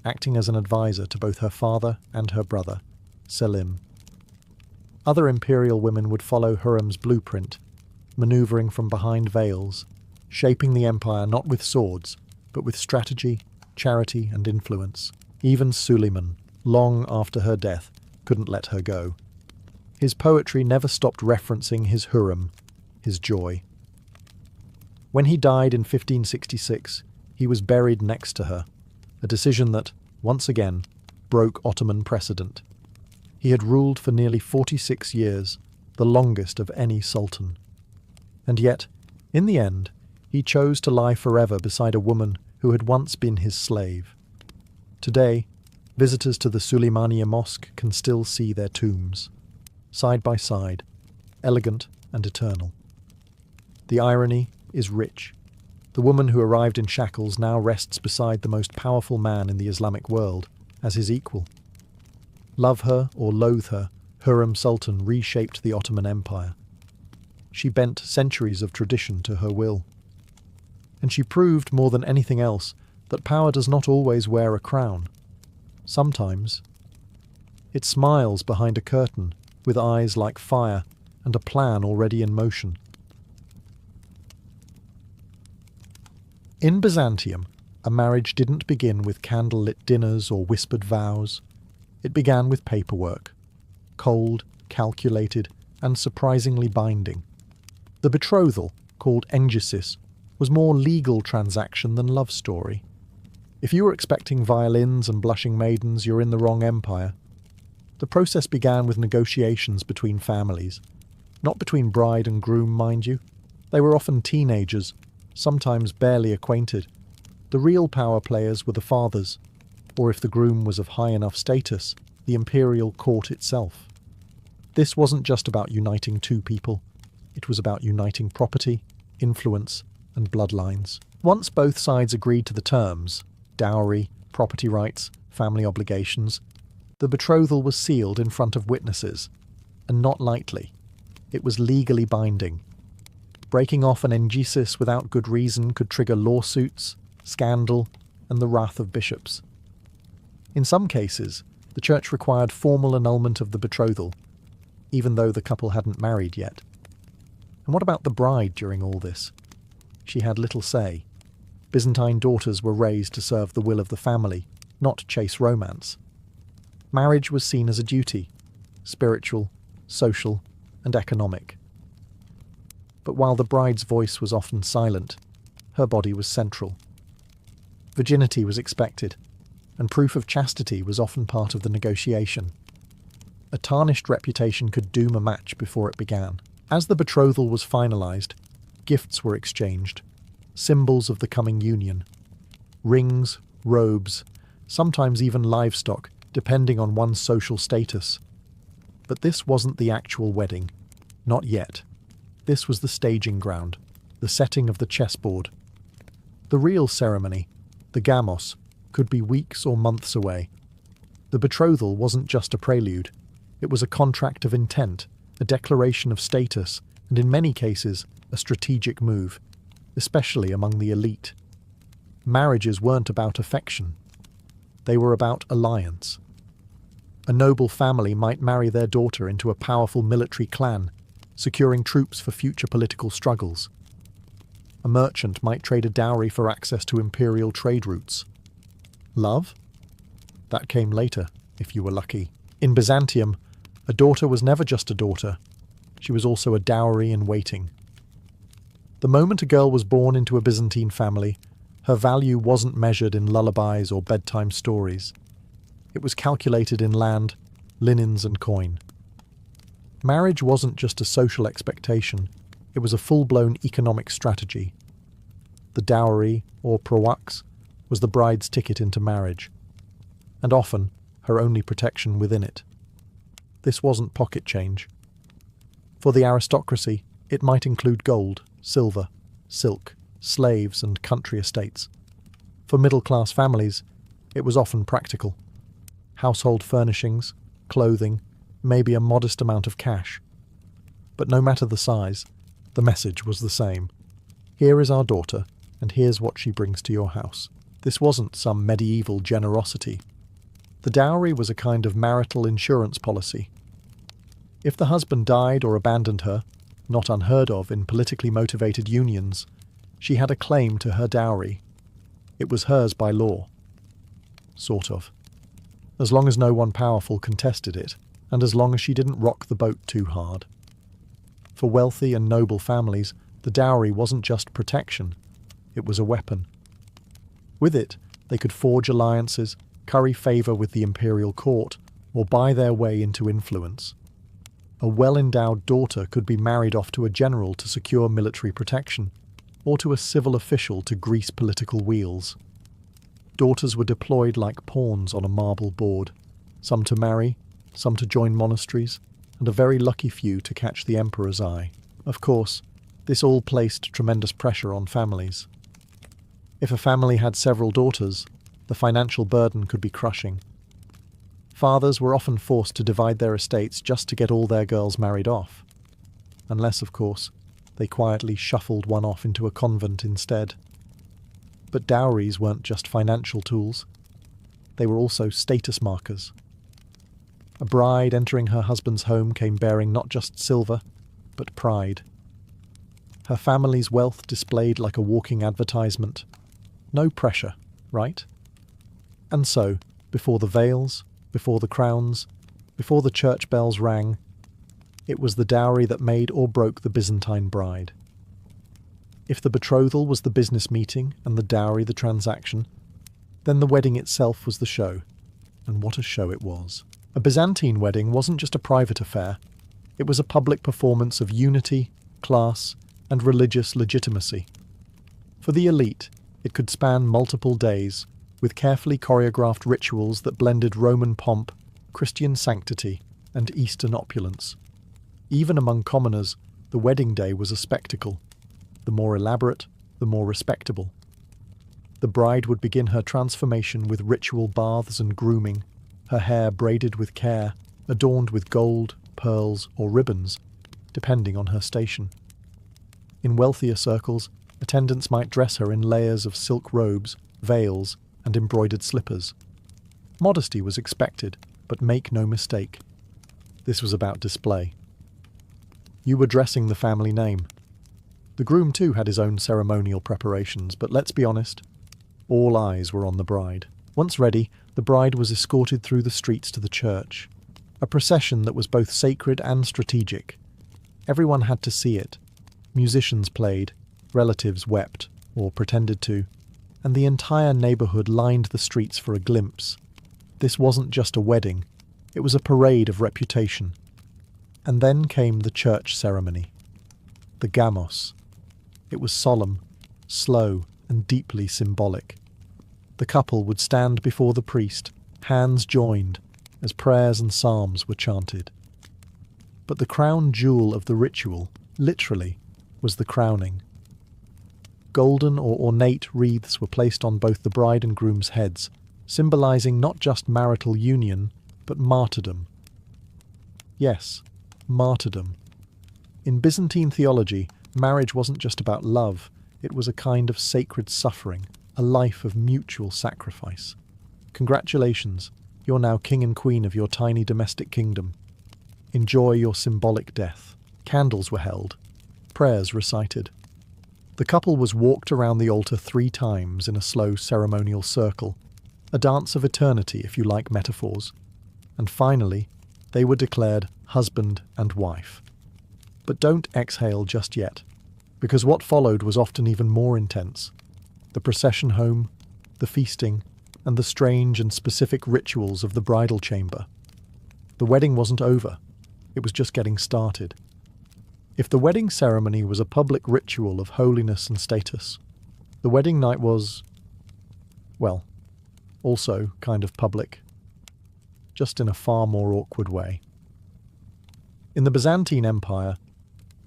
A: acting as an advisor to both her father and her brother, Selim. Other imperial women would follow Hürrem's blueprint, maneuvering from behind veils, shaping the empire not with swords, but with strategy, charity and influence. Even Suleiman, long after her death, couldn't let her go. His poetry never stopped referencing his Hürrem, his joy. When he died in 1566, he was buried next to her, a decision that, once again, broke Ottoman precedent. He had ruled for nearly 46 years, the longest of any sultan. And yet, in the end, he chose to lie forever beside a woman who had once been his slave. Today, visitors to the Süleymaniye Mosque can still see their tombs, side by side, elegant and eternal. The irony is rich. The woman who arrived in shackles now rests beside the most powerful man in the Islamic world, as his equal. Love her or loathe her, Hürrem Sultan reshaped the Ottoman Empire. She bent centuries of tradition to her will. And she proved more than anything else that power does not always wear a crown. Sometimes it smiles behind a curtain with eyes like fire and a plan already in motion. In Byzantium, a marriage didn't begin with candle-lit dinners or whispered vows. It began with paperwork, cold, calculated, and surprisingly binding. The betrothal, called engesis, was more legal transaction than love story. If you were expecting violins and blushing maidens, you're in the wrong empire. The process began with negotiations between families. Not between bride and groom, mind you. They were often teenagers, sometimes barely acquainted. The real power players were the fathers, or if the groom was of high enough status, the imperial court itself. This wasn't just about uniting two people. It was about uniting property, influence, and bloodlines. Once both sides agreed to the terms, dowry, property rights, family obligations, the betrothal was sealed in front of witnesses, and not lightly. It was legally binding. Breaking off an engesis without good reason could trigger lawsuits, scandal, and the wrath of bishops. In some cases, the church required formal annulment of the betrothal, even though the couple hadn't married yet. And what about the bride during all this? She had little say. Byzantine daughters were raised to serve the will of the family, not chase romance. Marriage was seen as a duty, spiritual, social, and economic. But while the bride's voice was often silent, her body was central. Virginity was expected, and proof of chastity was often part of the negotiation. A tarnished reputation could doom a match before it began. As the betrothal was finalised, gifts were exchanged, symbols of the coming union. Rings, robes, sometimes even livestock, depending on one's social status. But this wasn't the actual wedding. Not yet. This was the staging ground, the setting of the chessboard. The real ceremony, the gamos, could be weeks or months away. The betrothal wasn't just a prelude. It was a contract of intent, a declaration of status, and in many cases, a strategic move, especially among the elite. Marriages weren't about affection. They were about alliance. A noble family might marry their daughter into a powerful military clan, securing troops for future political struggles. A merchant might trade a dowry for access to imperial trade routes. Love? That came later, if you were lucky. In Byzantium, a daughter was never just a daughter. She was also a dowry in waiting. The moment a girl was born into a Byzantine family, her value wasn't measured in lullabies or bedtime stories. It was calculated in land, linens and coin. Marriage wasn't just a social expectation, it was a full-blown economic strategy. The dowry, or prawaks, was the bride's ticket into marriage, and often her only protection within it. This wasn't pocket change. For the aristocracy, it might include gold, silver, silk, slaves and country estates. For middle-class families, it was often practical. Household furnishings, clothing, maybe a modest amount of cash. But no matter the size, the message was the same. Here is our daughter, and here's what she brings to your house. This wasn't some medieval generosity. The dowry was a kind of marital insurance policy. If the husband died or abandoned her, not unheard of in politically motivated unions, she had a claim to her dowry. It was hers by law. Sort of. As long as no one powerful contested it, and as long as she didn't rock the boat too hard. For wealthy and noble families, the dowry wasn't just protection, it was a weapon. With it, they could forge alliances, curry favour with the imperial court, or buy their way into influence. A well-endowed daughter could be married off to a general to secure military protection, or to a civil official to grease political wheels. Daughters were deployed like pawns on a marble board, some to marry, some to join monasteries, and a very lucky few to catch the emperor's eye. Of course, this all placed tremendous pressure on families. If a family had several daughters, the financial burden could be crushing. Fathers were often forced to divide their estates just to get all their girls married off. Unless, of course, they quietly shuffled one off into a convent instead. But dowries weren't just financial tools. They were also status markers. A bride entering her husband's home came bearing not just silver, but pride. Her family's wealth displayed like a walking advertisement. No pressure, right? And so, before the veils, before the crowns, before the church bells rang, it was the dowry that made or broke the Byzantine bride. If the betrothal was the business meeting and the dowry the transaction, then the wedding itself was the show. And what a show it was. A Byzantine wedding wasn't just a private affair. It was a public performance of unity, class, and religious legitimacy. For the elite, it could span multiple days, with carefully choreographed rituals that blended Roman pomp, Christian sanctity, and Eastern opulence. Even among commoners, the wedding day was a spectacle. The more elaborate, the more respectable. The bride would begin her transformation with ritual baths and grooming, her hair braided with care, adorned with gold, pearls, or ribbons, depending on her station. In wealthier circles, attendants might dress her in layers of silk robes, veils, and embroidered slippers. Modesty was expected, but make no mistake. This was about display. You were dressing the family name. The groom too had his own ceremonial preparations, but let's be honest, all eyes were on the bride. Once ready, the bride was escorted through the streets to the church, a procession that was both sacred and strategic. Everyone had to see it. Musicians played, relatives wept, or pretended to, and the entire neighbourhood lined the streets for a glimpse. This wasn't just a wedding, it was a parade of reputation. And then came the church ceremony. The gamos. It was solemn, slow, and deeply symbolic. The couple would stand before the priest, hands joined, as prayers and psalms were chanted. But the crown jewel of the ritual, literally, was the crowning. Golden or ornate wreaths were placed on both the bride and groom's heads, symbolizing not just marital union, but martyrdom. Yes, martyrdom. In Byzantine theology, marriage wasn't just about love, it was a kind of sacred suffering, a life of mutual sacrifice. Congratulations, you're now king and queen of your tiny domestic kingdom. Enjoy your symbolic death. Candles were held, prayers recited. The couple was walked around the altar 3 times in a slow ceremonial circle, a dance of eternity if you like metaphors, and finally, they were declared husband and wife. But don't exhale just yet, because what followed was often even more intense. The procession home, the feasting, and the strange and specific rituals of the bridal chamber. The wedding wasn't over, it was just getting started. If the wedding ceremony was a public ritual of holiness and status, the wedding night was, well, also kind of public, just in a far more awkward way. In the Byzantine Empire,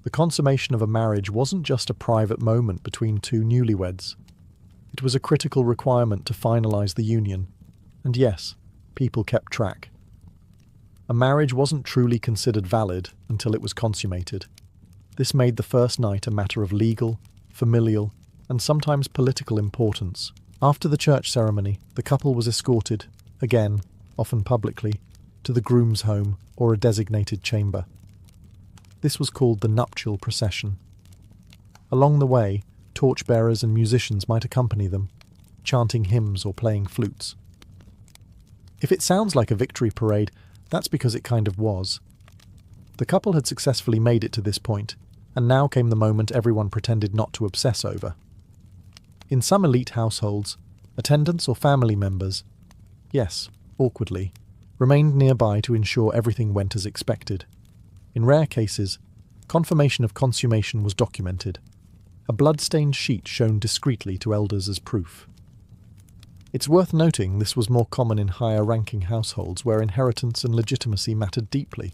A: the consummation of a marriage wasn't just a private moment between two newlyweds. It was a critical requirement to finalize the union, and yes, people kept track. A marriage wasn't truly considered valid until it was consummated. This made the first night a matter of legal, familial, and sometimes political importance. After the church ceremony, the couple was escorted, again, often publicly, to the groom's home or a designated chamber. This was called the nuptial procession. Along the way, torchbearers and musicians might accompany them, chanting hymns or playing flutes. If it sounds like a victory parade, that's because it kind of was. The couple had successfully made it to this point, and now came the moment everyone pretended not to obsess over. In some elite households, attendants or family members, yes, awkwardly, remained nearby to ensure everything went as expected. In rare cases, confirmation of consummation was documented, a blood-stained sheet shown discreetly to elders as proof. It's worth noting this was more common in higher-ranking households where inheritance and legitimacy mattered deeply.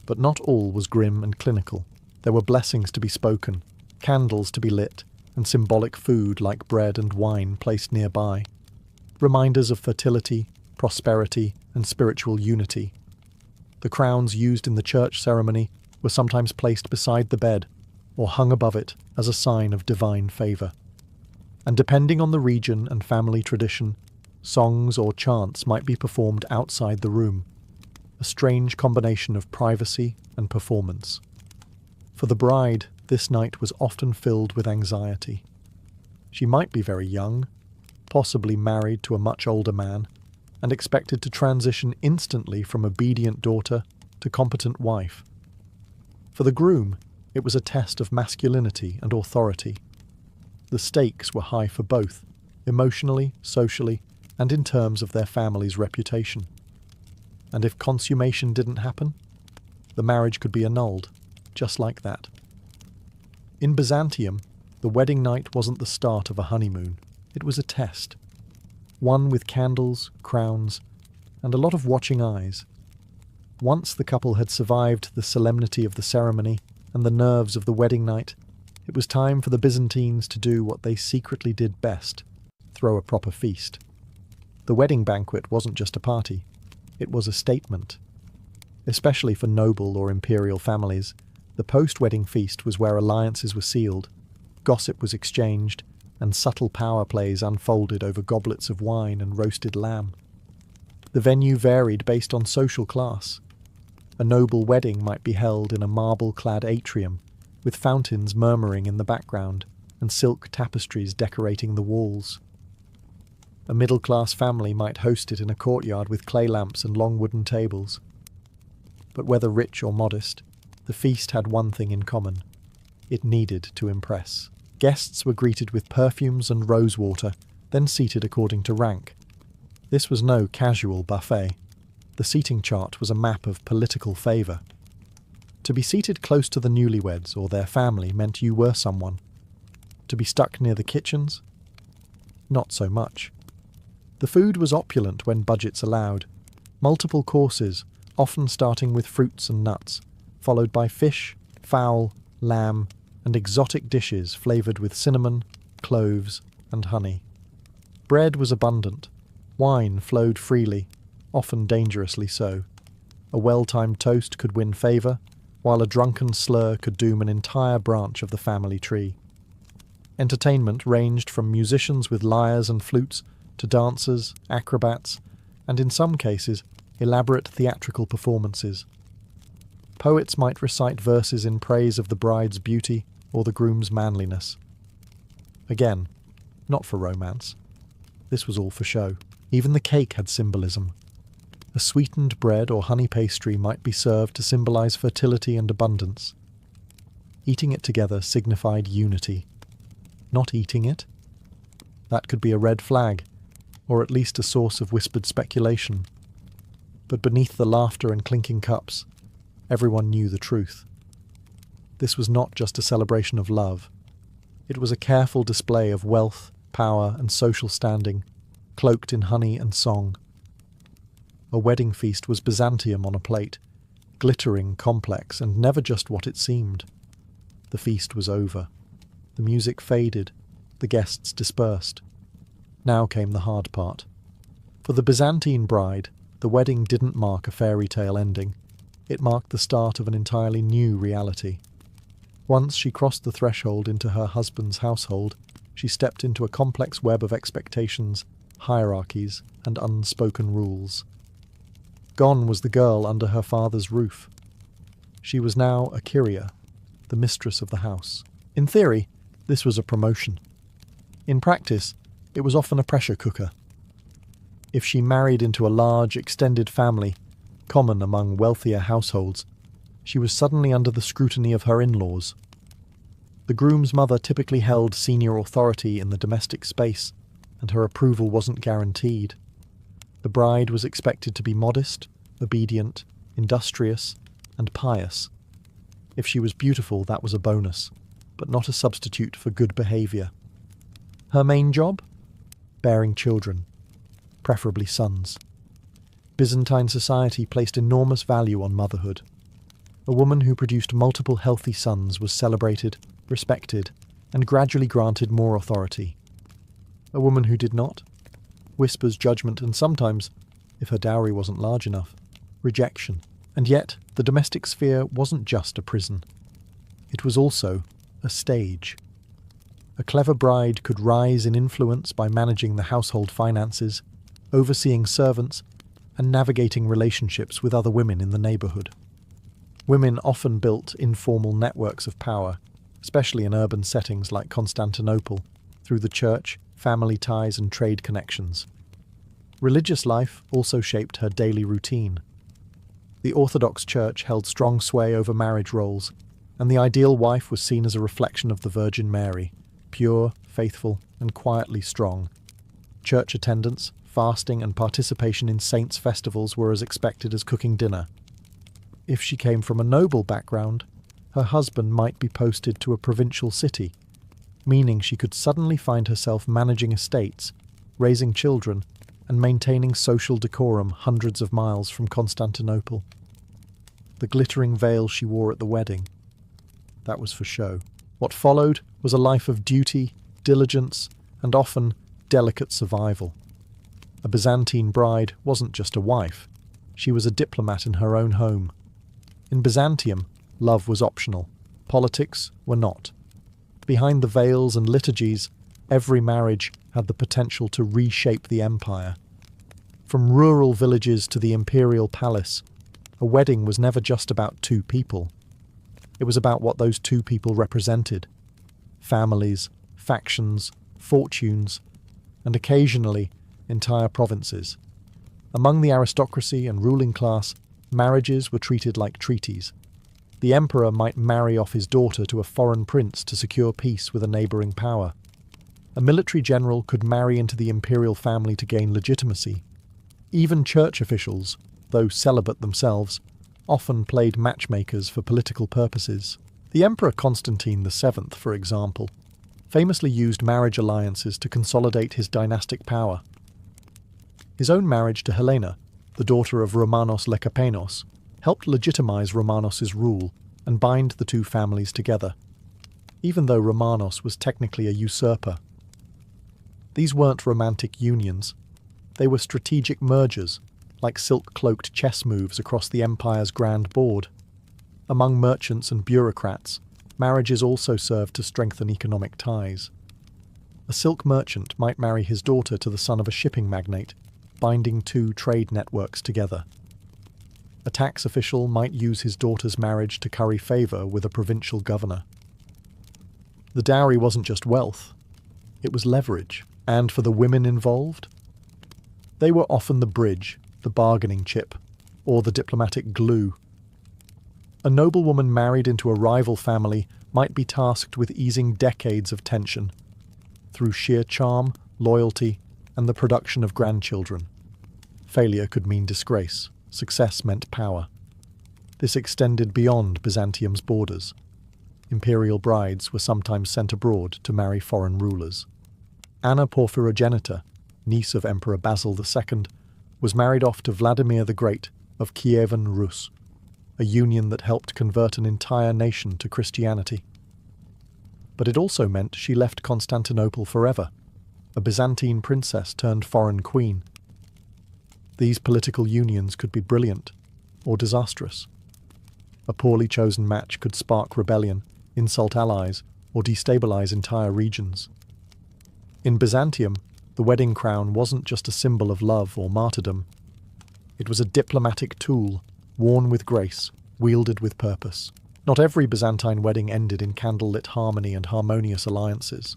A: But not all was grim and clinical. There were blessings to be spoken, candles to be lit, and symbolic food like bread and wine placed nearby. Reminders of fertility, prosperity, and spiritual unity. The crowns used in the church ceremony were sometimes placed beside the bed or hung above it as a sign of divine favour. And depending on the region and family tradition, songs or chants might be performed outside the room, a strange combination of privacy and performance. For the bride, this night was often filled with anxiety. She might be very young, possibly married to a much older man, and expected to transition instantly from obedient daughter to competent wife. For the groom, it was a test of masculinity and authority. The stakes were high for both, emotionally, socially, and in terms of their family's reputation. And if consummation didn't happen, the marriage could be annulled, just like that. In Byzantium, the wedding night wasn't the start of a honeymoon, it was a test. One with candles, crowns, and a lot of watching eyes. Once the couple had survived the solemnity of the ceremony and the nerves of the wedding night, it was time for the Byzantines to do what they secretly did best, throw a proper feast. The wedding banquet wasn't just a party, it was a statement. Especially for noble or imperial families, the post-wedding feast was where alliances were sealed, gossip was exchanged, and subtle power plays unfolded over goblets of wine and roasted lamb. The venue varied based on social class. A noble wedding might be held in a marble-clad atrium, with fountains murmuring in the background and silk tapestries decorating the walls. A middle-class family might host it in a courtyard with clay lamps and long wooden tables. But whether rich or modest, the feast had one thing in common. It needed to impress. Guests were greeted with perfumes and rose water, then seated according to rank. This was no casual buffet. The seating chart was a map of political favour. To be seated close to the newlyweds or their family meant you were someone. To be stuck near the kitchens? Not so much. The food was opulent when budgets allowed. Multiple courses, often starting with fruits and nuts, followed by fish, fowl, lamb, and exotic dishes flavoured with cinnamon, cloves, and honey. Bread was abundant. Wine flowed freely, often dangerously so. A well-timed toast could win favour, while a drunken slur could doom an entire branch of the family tree. Entertainment ranged from musicians with lyres and flutes to dancers, acrobats, and in some cases, elaborate theatrical performances. Poets might recite verses in praise of the bride's beauty or the groom's manliness. Again, not for romance. This was all for show. Even the cake had symbolism. A sweetened bread or honey pastry might be served to symbolize fertility and abundance. Eating it together signified unity. Not eating it? That could be a red flag, or at least a source of whispered speculation. But beneath the laughter and clinking cups, everyone knew the truth. This was not just a celebration of love. It was a careful display of wealth, power, and social standing, cloaked in honey and song. A wedding feast was Byzantium on a plate, glittering, complex, and never just what it seemed. The feast was over. The music faded. The guests dispersed. Now came the hard part. For the Byzantine bride, the wedding didn't mark a fairy tale ending. It marked the start of an entirely new reality. Once she crossed the threshold into her husband's household, she stepped into a complex web of expectations, hierarchies, and unspoken rules. Gone was the girl under her father's roof. She was now a Kyria, the mistress of the house. In theory, this was a promotion. In practice, it was often a pressure cooker. If she married into a large, extended family, common among wealthier households, she was suddenly under the scrutiny of her in-laws. The groom's mother typically held senior authority in the domestic space, and her approval wasn't guaranteed. The bride was expected to be modest, obedient, industrious, and pious. If she was beautiful, that was a bonus, but not a substitute for good behaviour. Her main job? Bearing children, preferably sons. Byzantine society placed enormous value on motherhood. A woman who produced multiple healthy sons was celebrated, respected, and gradually granted more authority. A woman who did not? Whispers, judgment, and sometimes, if her dowry wasn't large enough, rejection. And yet, the domestic sphere wasn't just a prison. It was also a stage. A clever bride could rise in influence by managing the household finances, overseeing servants, and navigating relationships with other women in the neighbourhood. Women often built informal networks of power, especially in urban settings like Constantinople, through the church, family ties, and trade connections. Religious life also shaped her daily routine. The Orthodox Church held strong sway over marriage roles, and the ideal wife was seen as a reflection of the Virgin Mary, pure, faithful, and quietly strong. Church attendance, fasting, and participation in saints' festivals were as expected as cooking dinner. If she came from a noble background, her husband might be posted to a provincial city, meaning she could suddenly find herself managing estates, raising children, and maintaining social decorum hundreds of miles from Constantinople. The glittering veil she wore at the wedding, that was for show. What followed was a life of duty, diligence, and often delicate survival. A Byzantine bride wasn't just a wife, she was a diplomat in her own home. In Byzantium, love was optional, politics were not. Behind the veils and liturgies, every marriage had the potential to reshape the empire. From rural villages to the imperial palace, a wedding was never just about two people. It was about what those two people represented. Families, factions, fortunes, and occasionally entire provinces. Among the aristocracy and ruling class, marriages were treated like treaties. The emperor might marry off his daughter to a foreign prince to secure peace with a neighbouring power. A military general could marry into the imperial family to gain legitimacy. Even church officials, though celibate themselves, often played matchmakers for political purposes. The Emperor Constantine VII, for example, famously used marriage alliances to consolidate his dynastic power. His own marriage to Helena, the daughter of Romanos Lekapenos, helped legitimize Romanos's rule and bind the two families together, even though Romanos was technically a usurper. These weren't romantic unions. They were strategic mergers, like silk-cloaked chess moves across the empire's grand board. Among merchants and bureaucrats, marriages also served to strengthen economic ties. A silk merchant might marry his daughter to the son of a shipping magnate, binding two trade networks together. A tax official might use his daughter's marriage to curry favour with a provincial governor. The dowry wasn't just wealth, it was leverage. And for the women involved? They were often the bridge, the bargaining chip, or the diplomatic glue. A noblewoman married into a rival family might be tasked with easing decades of tension through sheer charm, loyalty, and the production of grandchildren. Failure could mean disgrace. Success meant power. This extended beyond Byzantium's borders. Imperial brides were sometimes sent abroad to marry foreign rulers. Anna Porphyrogenita, niece of Emperor Basil II, was married off to Vladimir the Great of Kievan Rus, a union that helped convert an entire nation to Christianity. But it also meant she left Constantinople forever, a Byzantine princess turned foreign queen. These political unions could be brilliant or disastrous. A poorly chosen match could spark rebellion, insult allies, or destabilize entire regions. In Byzantium, the wedding crown wasn't just a symbol of love or martyrdom. It was a diplomatic tool, worn with grace, wielded with purpose. Not every Byzantine wedding ended in candlelit harmony and harmonious alliances.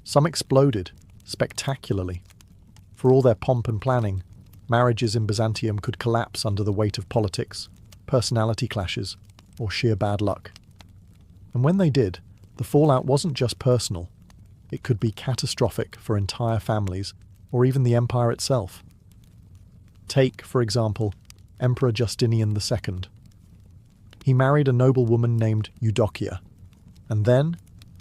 A: Some exploded, spectacularly. For all their pomp and planning, marriages in Byzantium could collapse under the weight of politics, personality clashes, or sheer bad luck. And when they did, the fallout wasn't just personal. It could be catastrophic for entire families, or even the empire itself. Take, for example, Emperor Justinian II. He married a noblewoman named Eudokia, and then,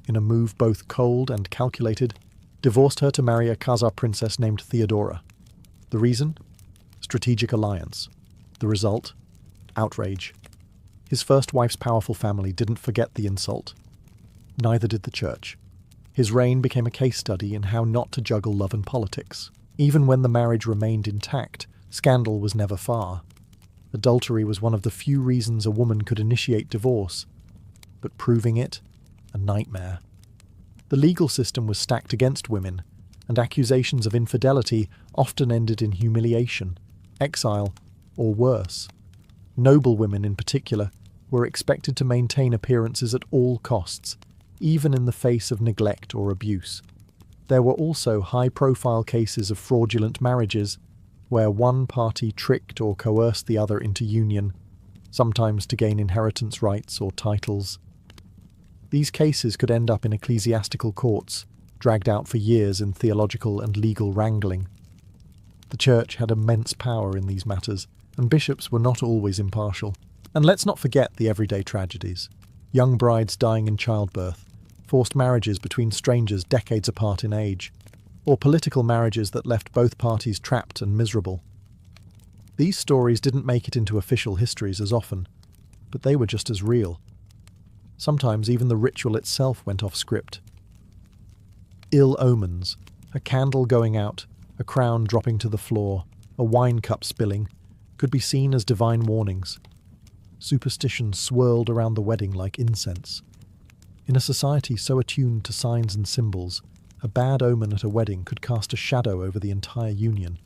A: in a move both cold and calculated, divorced her to marry a Khazar princess named Theodora. The reason? Strategic alliance. The result? Outrage. His first wife's powerful family didn't forget the insult. Neither did the church. His reign became a case study in how not to juggle love and politics. Even when the marriage remained intact, scandal was never far. Adultery was one of the few reasons a woman could initiate divorce, but proving it, a nightmare. The legal system was stacked against women, and accusations of infidelity often ended in humiliation, exile, or worse. Noblewomen in particular were expected to maintain appearances at all costs, even in the face of neglect or abuse. There were also high-profile cases of fraudulent marriages, where one party tricked or coerced the other into union, sometimes to gain inheritance rights or titles. These cases could end up in ecclesiastical courts, dragged out for years in theological and legal wrangling. The church had immense power in these matters, and bishops were not always impartial. And let's not forget the everyday tragedies. Young brides dying in childbirth, forced marriages between strangers decades apart in age, or political marriages that left both parties trapped and miserable. These stories didn't make it into official histories as often, but they were just as real. Sometimes even the ritual itself went off script. Ill omens, a candle going out, a crown dropping to the floor, a wine cup spilling, could be seen as divine warnings. Superstition swirled around the wedding like incense. In a society so attuned to signs and symbols, a bad omen at a wedding could cast a shadow over the entire union.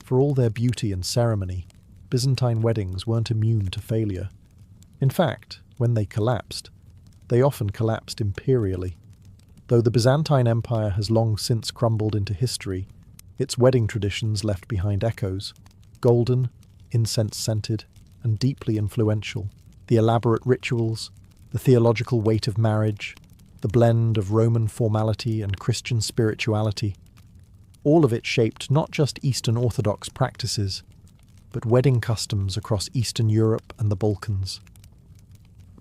A: For all their beauty and ceremony, Byzantine weddings weren't immune to failure. In fact, when they collapsed, they often collapsed imperially. Though the Byzantine Empire has long since crumbled into history, its wedding traditions left behind echoes. Golden, incense-scented, and deeply influential. The elaborate rituals, the theological weight of marriage, the blend of Roman formality and Christian spirituality. All of it shaped not just Eastern Orthodox practices, but wedding customs across Eastern Europe and the Balkans.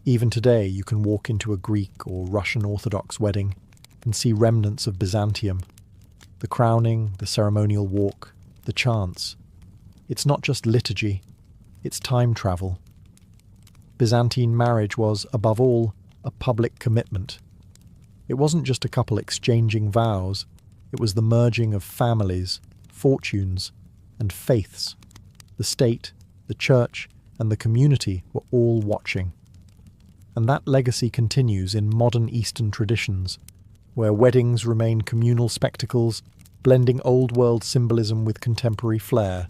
A: Even today, you can walk into a Greek or Russian Orthodox wedding and see remnants of Byzantium. The crowning, the ceremonial walk, the chants. It's not just liturgy, it's time travel. Byzantine marriage was, above all, a public commitment. It wasn't just a couple exchanging vows, it was the merging of families, fortunes, and faiths. The state, the church, and the community were all watching. And that legacy continues in modern Eastern traditions, where weddings remain communal spectacles, blending old-world symbolism with contemporary flair.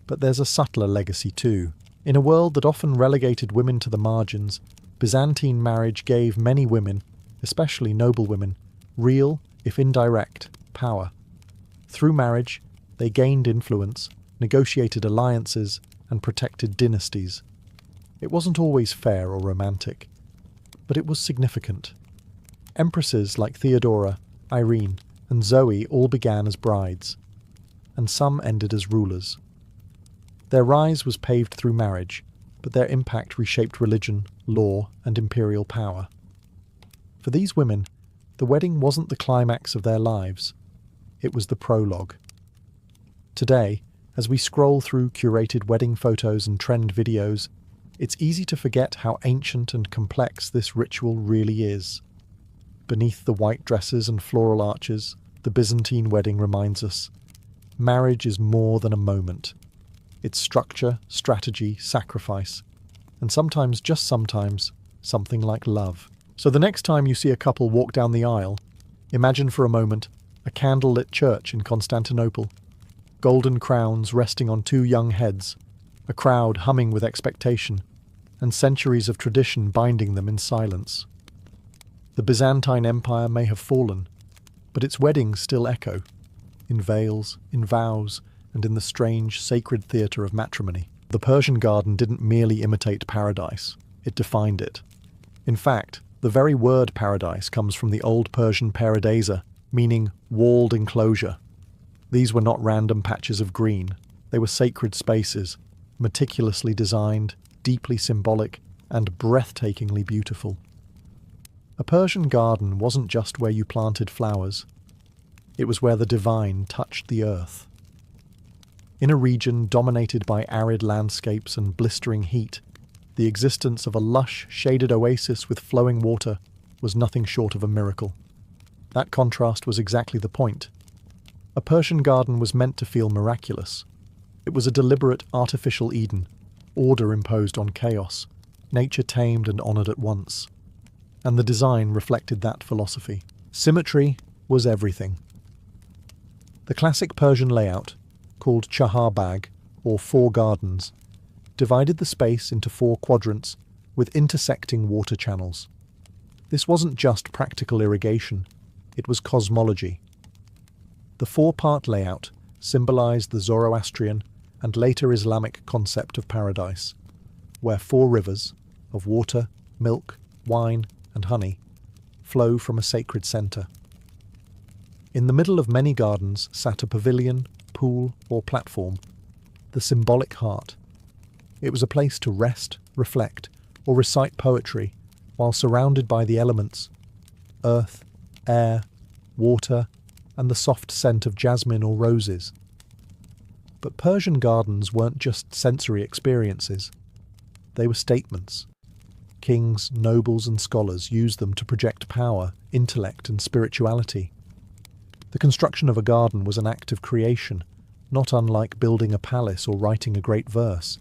A: But there's a subtler legacy too. In a world that often relegated women to the margins, Byzantine marriage gave many women, especially noble women, real, if indirect, power. Through marriage, they gained influence, negotiated alliances, and protected dynasties. It wasn't always fair or romantic, but it was significant. Empresses like Theodora, Irene, and Zoe all began as brides, and some ended as rulers. Their rise was paved through marriage, but their impact reshaped religion, law, and imperial power. For these women, the wedding wasn't the climax of their lives, it was the prologue. Today, as we scroll through curated wedding photos and trend videos, it's easy to forget how ancient and complex this ritual really is. Beneath the white dresses and floral arches, the Byzantine wedding reminds us, marriage is more than a moment. It's structure, strategy, sacrifice, and sometimes, just sometimes, something like love. So the next time you see a couple walk down the aisle, imagine for a moment a candlelit church in Constantinople, golden crowns resting on two young heads, a crowd humming with expectation, and centuries of tradition binding them in silence. The Byzantine Empire may have fallen, but its weddings still echo, in veils, in vows, and in the strange, sacred theatre of matrimony. The Persian garden didn't merely imitate paradise, it defined it. In fact, the very word paradise comes from the Old Persian paradesa, meaning walled enclosure. These were not random patches of green, they were sacred spaces, meticulously designed, deeply symbolic, and breathtakingly beautiful. A Persian garden wasn't just where you planted flowers, it was where the divine touched the earth. In a region dominated by arid landscapes and blistering heat, the existence of a lush, shaded oasis with flowing water was nothing short of a miracle. That contrast was exactly the point. A Persian garden was meant to feel miraculous. It was a deliberate, artificial Eden, order imposed on chaos, nature tamed and honoured at once. And the design reflected that philosophy. Symmetry was everything. The classic Persian layout, called Chahar Bagh, or four gardens, divided the space into four quadrants with intersecting water channels. This wasn't just practical irrigation, it was cosmology. The four-part layout symbolized the Zoroastrian and later Islamic concept of paradise, where four rivers of water, milk, wine, and honey flow from a sacred center. In the middle of many gardens sat a pavilion, pool, or platform, the symbolic heart. It was a place to rest, reflect, or recite poetry while surrounded by the elements, earth, air, water, and the soft scent of jasmine or roses. But Persian gardens weren't just sensory experiences. They were statements. Kings, nobles, and scholars used them to project power, intellect, and spirituality. The construction of a garden was an act of creation, not unlike building a palace or writing a great verse.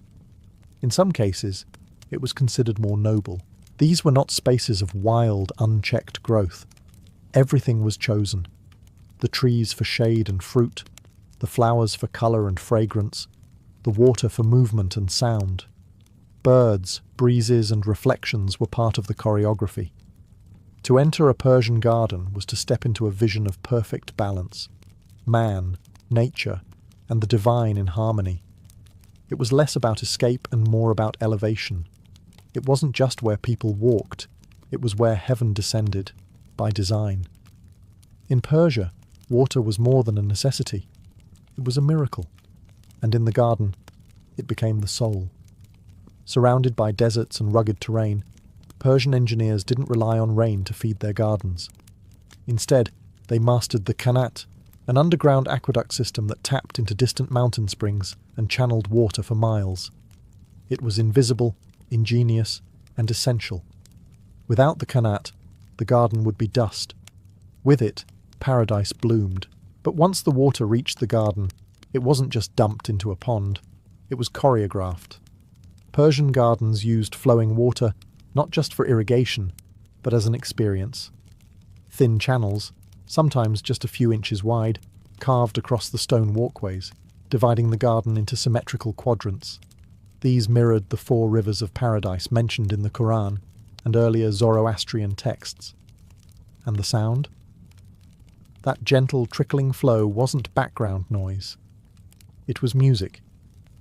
A: In some cases, it was considered more noble. These were not spaces of wild, unchecked growth. Everything was chosen. The trees for shade and fruit, the flowers for colour and fragrance, the water for movement and sound. Birds, breezes, and reflections were part of the choreography. To enter a Persian garden was to step into a vision of perfect balance. Man, nature, and the divine in harmony. It was less about escape and more about elevation. It wasn't just where people walked, it was where heaven descended, by design. In Persia, water was more than a necessity. It was a miracle. And in the garden, it became the soul. Surrounded by deserts and rugged terrain, Persian engineers didn't rely on rain to feed their gardens. Instead, they mastered the qanat, an underground aqueduct system that tapped into distant mountain springs and channeled water for miles. It was invisible, ingenious, and essential. Without the qanat, the garden would be dust. With it, paradise bloomed. But once the water reached the garden, it wasn't just dumped into a pond, it was choreographed. Persian gardens used flowing water not just for irrigation, but as an experience. Thin channels, sometimes just a few inches wide, carved across the stone walkways, dividing the garden into symmetrical quadrants. These mirrored the four rivers of paradise mentioned in the Quran and earlier Zoroastrian texts. And the sound? That gentle, trickling flow wasn't background noise. It was music,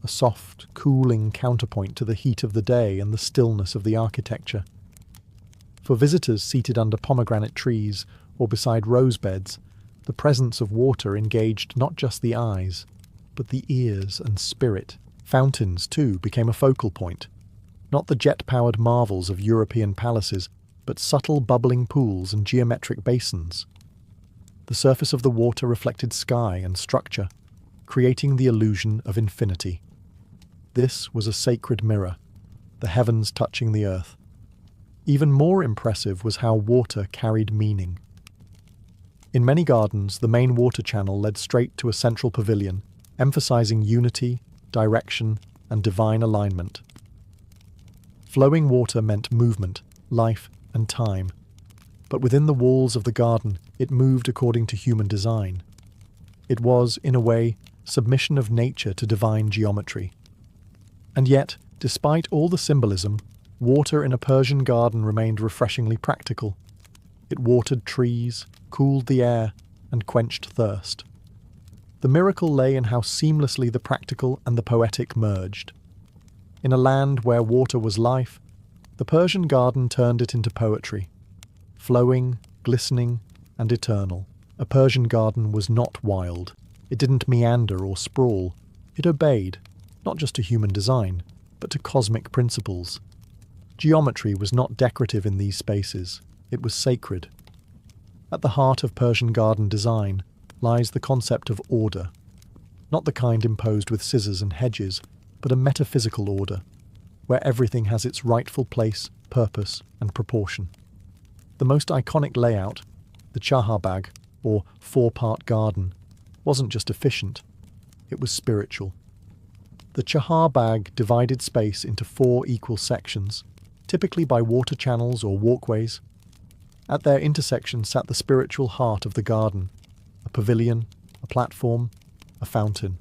A: a soft, cooling counterpoint to the heat of the day and the stillness of the architecture. For visitors seated under pomegranate trees or beside rose beds, the presence of water engaged not just the eyes, but the ears and spirit. Fountains, too, became a focal point. Not the jet-powered marvels of European palaces, but subtle bubbling pools and geometric basins. The surface of the water reflected sky and structure, creating the illusion of infinity. This was a sacred mirror, the heavens touching the earth. Even more impressive was how water carried meaning. In many gardens, the main water channel led straight to a central pavilion, emphasizing unity, direction, and divine alignment. Flowing water meant movement, life, and time, but within the walls of the garden, it moved according to human design. It was, in a way, submission of nature to divine geometry. And yet, despite all the symbolism, water in a Persian garden remained refreshingly practical. It watered trees, cooled the air, and quenched thirst. The miracle lay in how seamlessly the practical and the poetic merged. In a land where water was life, the Persian garden turned it into poetry. Flowing, glistening, and eternal. A Persian garden was not wild. It didn't meander or sprawl. It obeyed, not just to human design, but to cosmic principles. Geometry was not decorative in these spaces. It was sacred. At the heart of Persian garden design lies the concept of order. Not the kind imposed with scissors and hedges, but a metaphysical order, where everything has its rightful place, purpose, and proportion. The most iconic layout, the Chaharbagh, or four-part garden, wasn't just efficient, it was spiritual. The Chaharbagh divided space into 4 equal sections, typically by water channels or walkways. At their intersection sat the spiritual heart of the garden, a pavilion, a platform, a fountain.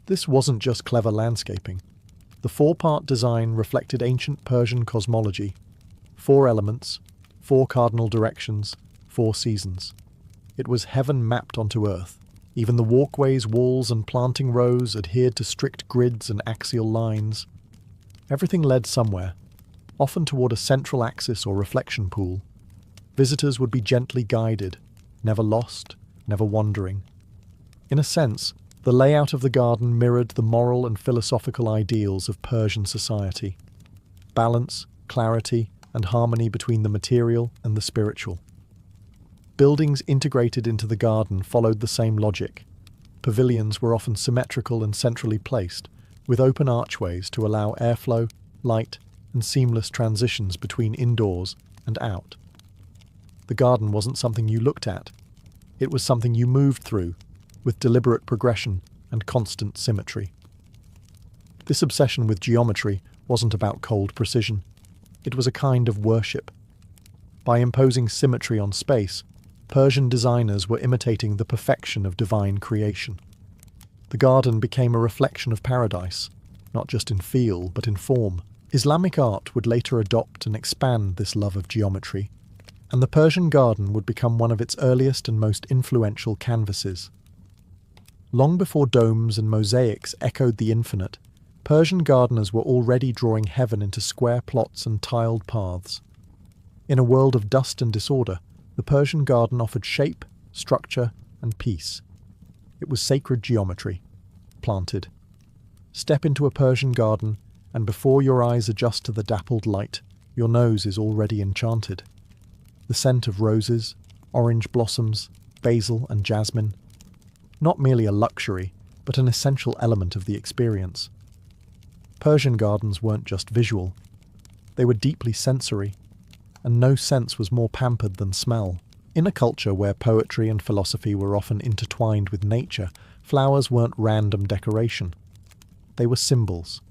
A: This wasn't just clever landscaping. The 4-part design reflected ancient Persian cosmology. 4 elements, 4 cardinal directions, 4 seasons. It was heaven mapped onto earth. Even the walkways, walls, and planting rows adhered to strict grids and axial lines. Everything led somewhere, often toward a central axis or reflection pool. Visitors would be gently guided, never lost, never wandering. In a sense, the layout of the garden mirrored the moral and philosophical ideals of Persian society. Balance, clarity, and harmony between the material and the spiritual. Buildings integrated into the garden followed the same logic. Pavilions were often symmetrical and centrally placed, with open archways to allow airflow, light, and seamless transitions between indoors and out. The garden wasn't something you looked at. It was something you moved through, with deliberate progression and constant symmetry. This obsession with geometry wasn't about cold precision. It was a kind of worship. By imposing symmetry on space, Persian designers were imitating the perfection of divine creation. The garden became a reflection of paradise, not just in feel, but in form. Islamic art would later adopt and expand this love of geometry, and the Persian garden would become one of its earliest and most influential canvases. Long before domes and mosaics echoed the infinite, Persian gardeners were already drawing heaven into square plots and tiled paths. In a world of dust and disorder, the Persian garden offered shape, structure, and peace. It was sacred geometry, planted. Step into a Persian garden, and before your eyes adjust to the dappled light, your nose is already enchanted. The scent of roses, orange blossoms, basil, and jasmine. Not merely a luxury, but an essential element of the experience. Persian gardens weren't just visual. They were deeply sensory, and no sense was more pampered than smell. In a culture where poetry and philosophy were often intertwined with nature, flowers weren't random decoration. They were symbols.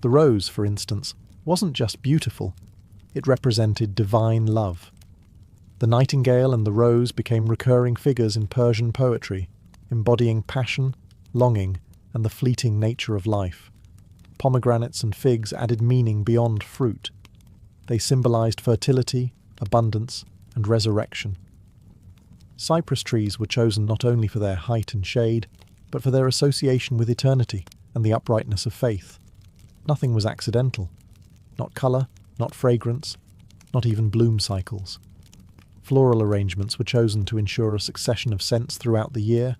A: The rose, for instance, wasn't just beautiful. It represented divine love. The nightingale and the rose became recurring figures in Persian poetry, embodying passion, longing, and the fleeting nature of life. Pomegranates and figs added meaning beyond fruit. They symbolized fertility, abundance, and resurrection. Cypress trees were chosen not only for their height and shade, but for their association with eternity, and the uprightness of faith. Nothing was accidental. Not colour, not fragrance, not even bloom cycles. Floral arrangements were chosen to ensure a succession of scents throughout the year.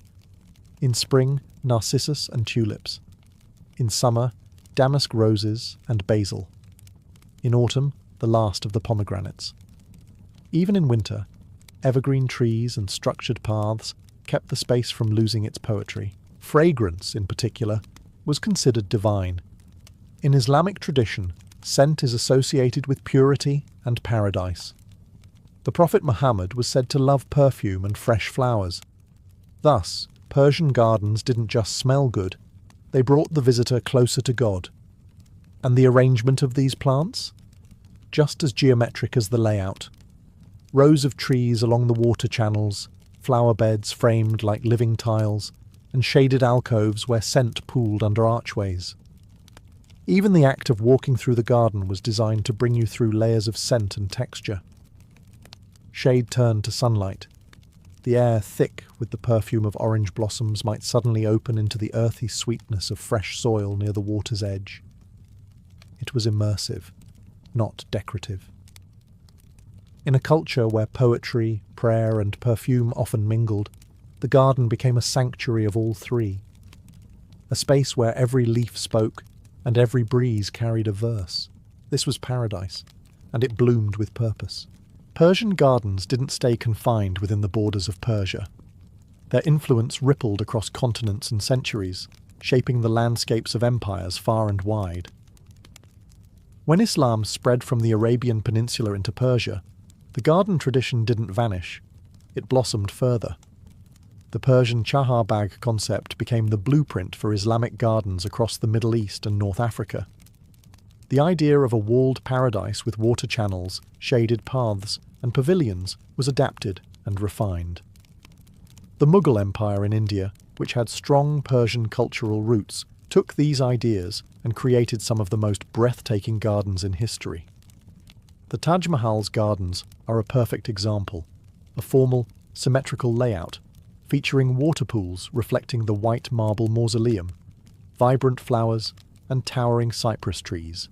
A: In spring, narcissus and tulips. In summer, damask roses and basil. In autumn, the last of the pomegranates. Even in winter, evergreen trees and structured paths kept the space from losing its poetry. Fragrance, in particular, was considered divine. In Islamic tradition, scent is associated with purity and paradise. The Prophet Muhammad was said to love perfume and fresh flowers. Thus, Persian gardens didn't just smell good, they brought the visitor closer to God. And the arrangement of these plants? Just as geometric as the layout. Rows of trees along the water channels, flower beds framed like living tiles, and shaded alcoves where scent pooled under archways. Even the act of walking through the garden was designed to bring you through layers of scent and texture. Shade turned to sunlight. The air, thick with the perfume of orange blossoms, might suddenly open into the earthy sweetness of fresh soil near the water's edge. It was immersive, not decorative. In a culture where poetry, prayer, and perfume often mingled, the garden became a sanctuary of all three. A space where every leaf spoke and every breeze carried a verse. This was paradise, and it bloomed with purpose. Persian gardens didn't stay confined within the borders of Persia. Their influence rippled across continents and centuries, shaping the landscapes of empires far and wide. When Islam spread from the Arabian Peninsula into Persia, the garden tradition didn't vanish. It blossomed further. The Persian chaharbagh concept became the blueprint for Islamic gardens across the Middle East and North Africa. The idea of a walled paradise with water channels, shaded paths, and pavilions was adapted and refined. The Mughal Empire in India, which had strong Persian cultural roots, took these ideas and created some of the most breathtaking gardens in history. The Taj Mahal's gardens are a perfect example, a formal, symmetrical layout, featuring water pools reflecting the white marble mausoleum, vibrant flowers, and towering cypress trees.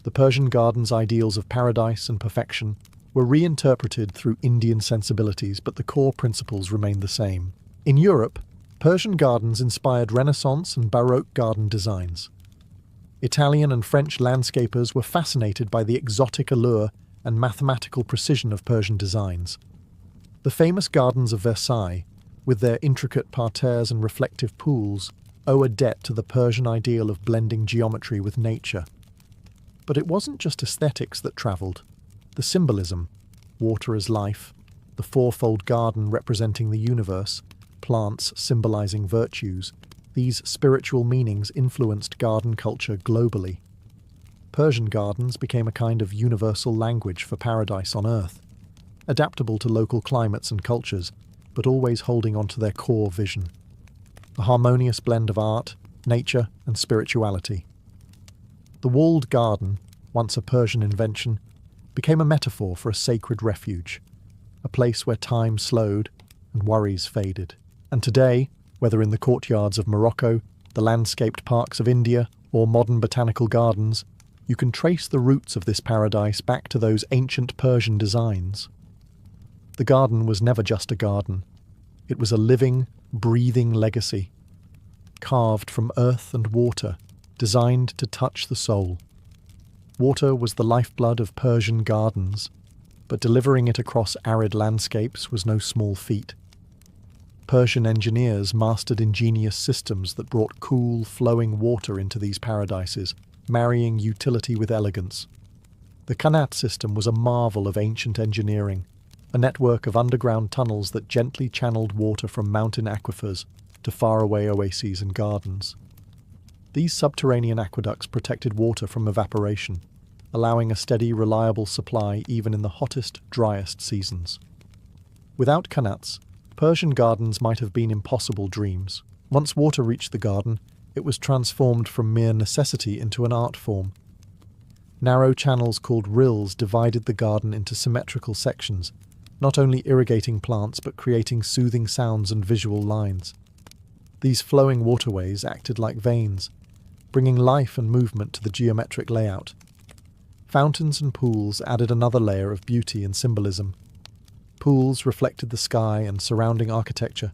A: The Persian garden's ideals of paradise and perfection were reinterpreted through Indian sensibilities, but the core principles remained the same. In Europe, Persian gardens inspired Renaissance and Baroque garden designs. Italian and French landscapers were fascinated by the exotic allure and mathematical precision of Persian designs. The famous gardens of Versailles, with their intricate parterres and reflective pools, owe a debt to the Persian ideal of blending geometry with nature. But it wasn't just aesthetics that travelled. The symbolism, water as life, the fourfold garden representing the universe, plants symbolising virtues, these spiritual meanings influenced garden culture globally. Persian gardens became a kind of universal language for paradise on earth, adaptable to local climates and cultures, but always holding on to their core vision. A harmonious blend of art, nature, and spirituality. The walled garden, once a Persian invention, became a metaphor for a sacred refuge, a place where time slowed and worries faded. And today, whether in the courtyards of Morocco, the landscaped parks of India, or modern botanical gardens, you can trace the roots of this paradise back to those ancient Persian designs. The garden was never just a garden. It was a living, breathing legacy, carved from earth and water, designed to touch the soul. Water was the lifeblood of Persian gardens, but delivering it across arid landscapes was no small feat. Persian engineers mastered ingenious systems that brought cool, flowing water into these paradises, marrying utility with elegance. The Qanat system was a marvel of ancient engineering, a network of underground tunnels that gently channeled water from mountain aquifers to faraway oases and gardens. These subterranean aqueducts protected water from evaporation, allowing a steady, reliable supply even in the hottest, driest seasons. Without qanats, Persian gardens might have been impossible dreams. Once water reached the garden, it was transformed from mere necessity into an art form. Narrow channels called rills divided the garden into symmetrical sections, not only irrigating plants but creating soothing sounds and visual lines. These flowing waterways acted like veins, bringing life and movement to the geometric layout. Fountains and pools added another layer of beauty and symbolism. Pools reflected the sky and surrounding architecture,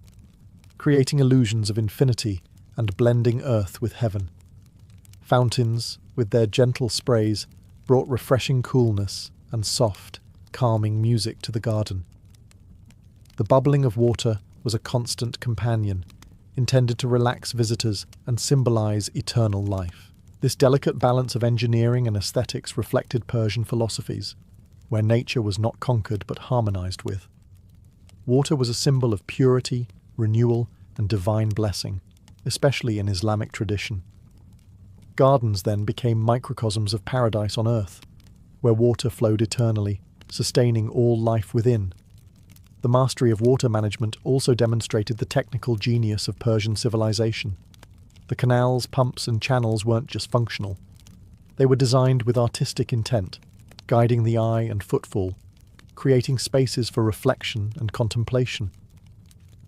A: creating illusions of infinity and blending earth with heaven. Fountains, with their gentle sprays, brought refreshing coolness and soft, calming music to the garden. The bubbling of water was a constant companion, intended to relax visitors and symbolize eternal life. This delicate balance of engineering and aesthetics reflected Persian philosophies, where nature was not conquered but harmonized with. Water was a symbol of purity, renewal, and divine blessing, especially in Islamic tradition. Gardens then became microcosms of paradise on earth, where water flowed eternally, sustaining all life within. The mastery of water management also demonstrated the technical genius of Persian civilization. The canals, pumps, and channels weren't just functional. They were designed with artistic intent, guiding the eye and footfall, creating spaces for reflection and contemplation.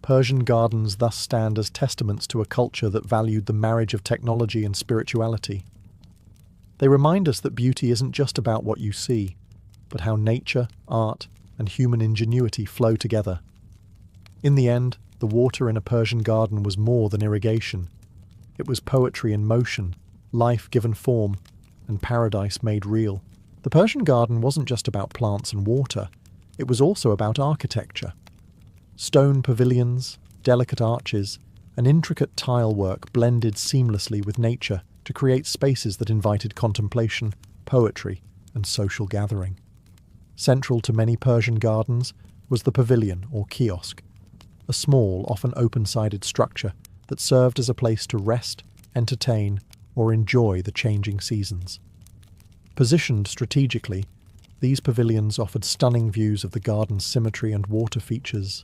A: Persian gardens thus stand as testaments to a culture that valued the marriage of technology and spirituality. They remind us that beauty isn't just about what you see, but how nature, art, and human ingenuity flow together. In the end, the water in a Persian garden was more than irrigation. It was poetry in motion, life given form, and paradise made real. The Persian garden wasn't just about plants and water, it was also about architecture. Stone pavilions, delicate arches, and intricate tile work blended seamlessly with nature to create spaces that invited contemplation, poetry, and social gathering. Central to many Persian gardens was the pavilion or kiosk, a small, often open-sided structure that served as a place to rest, entertain, or enjoy the changing seasons. Positioned strategically, these pavilions offered stunning views of the garden's symmetry and water features.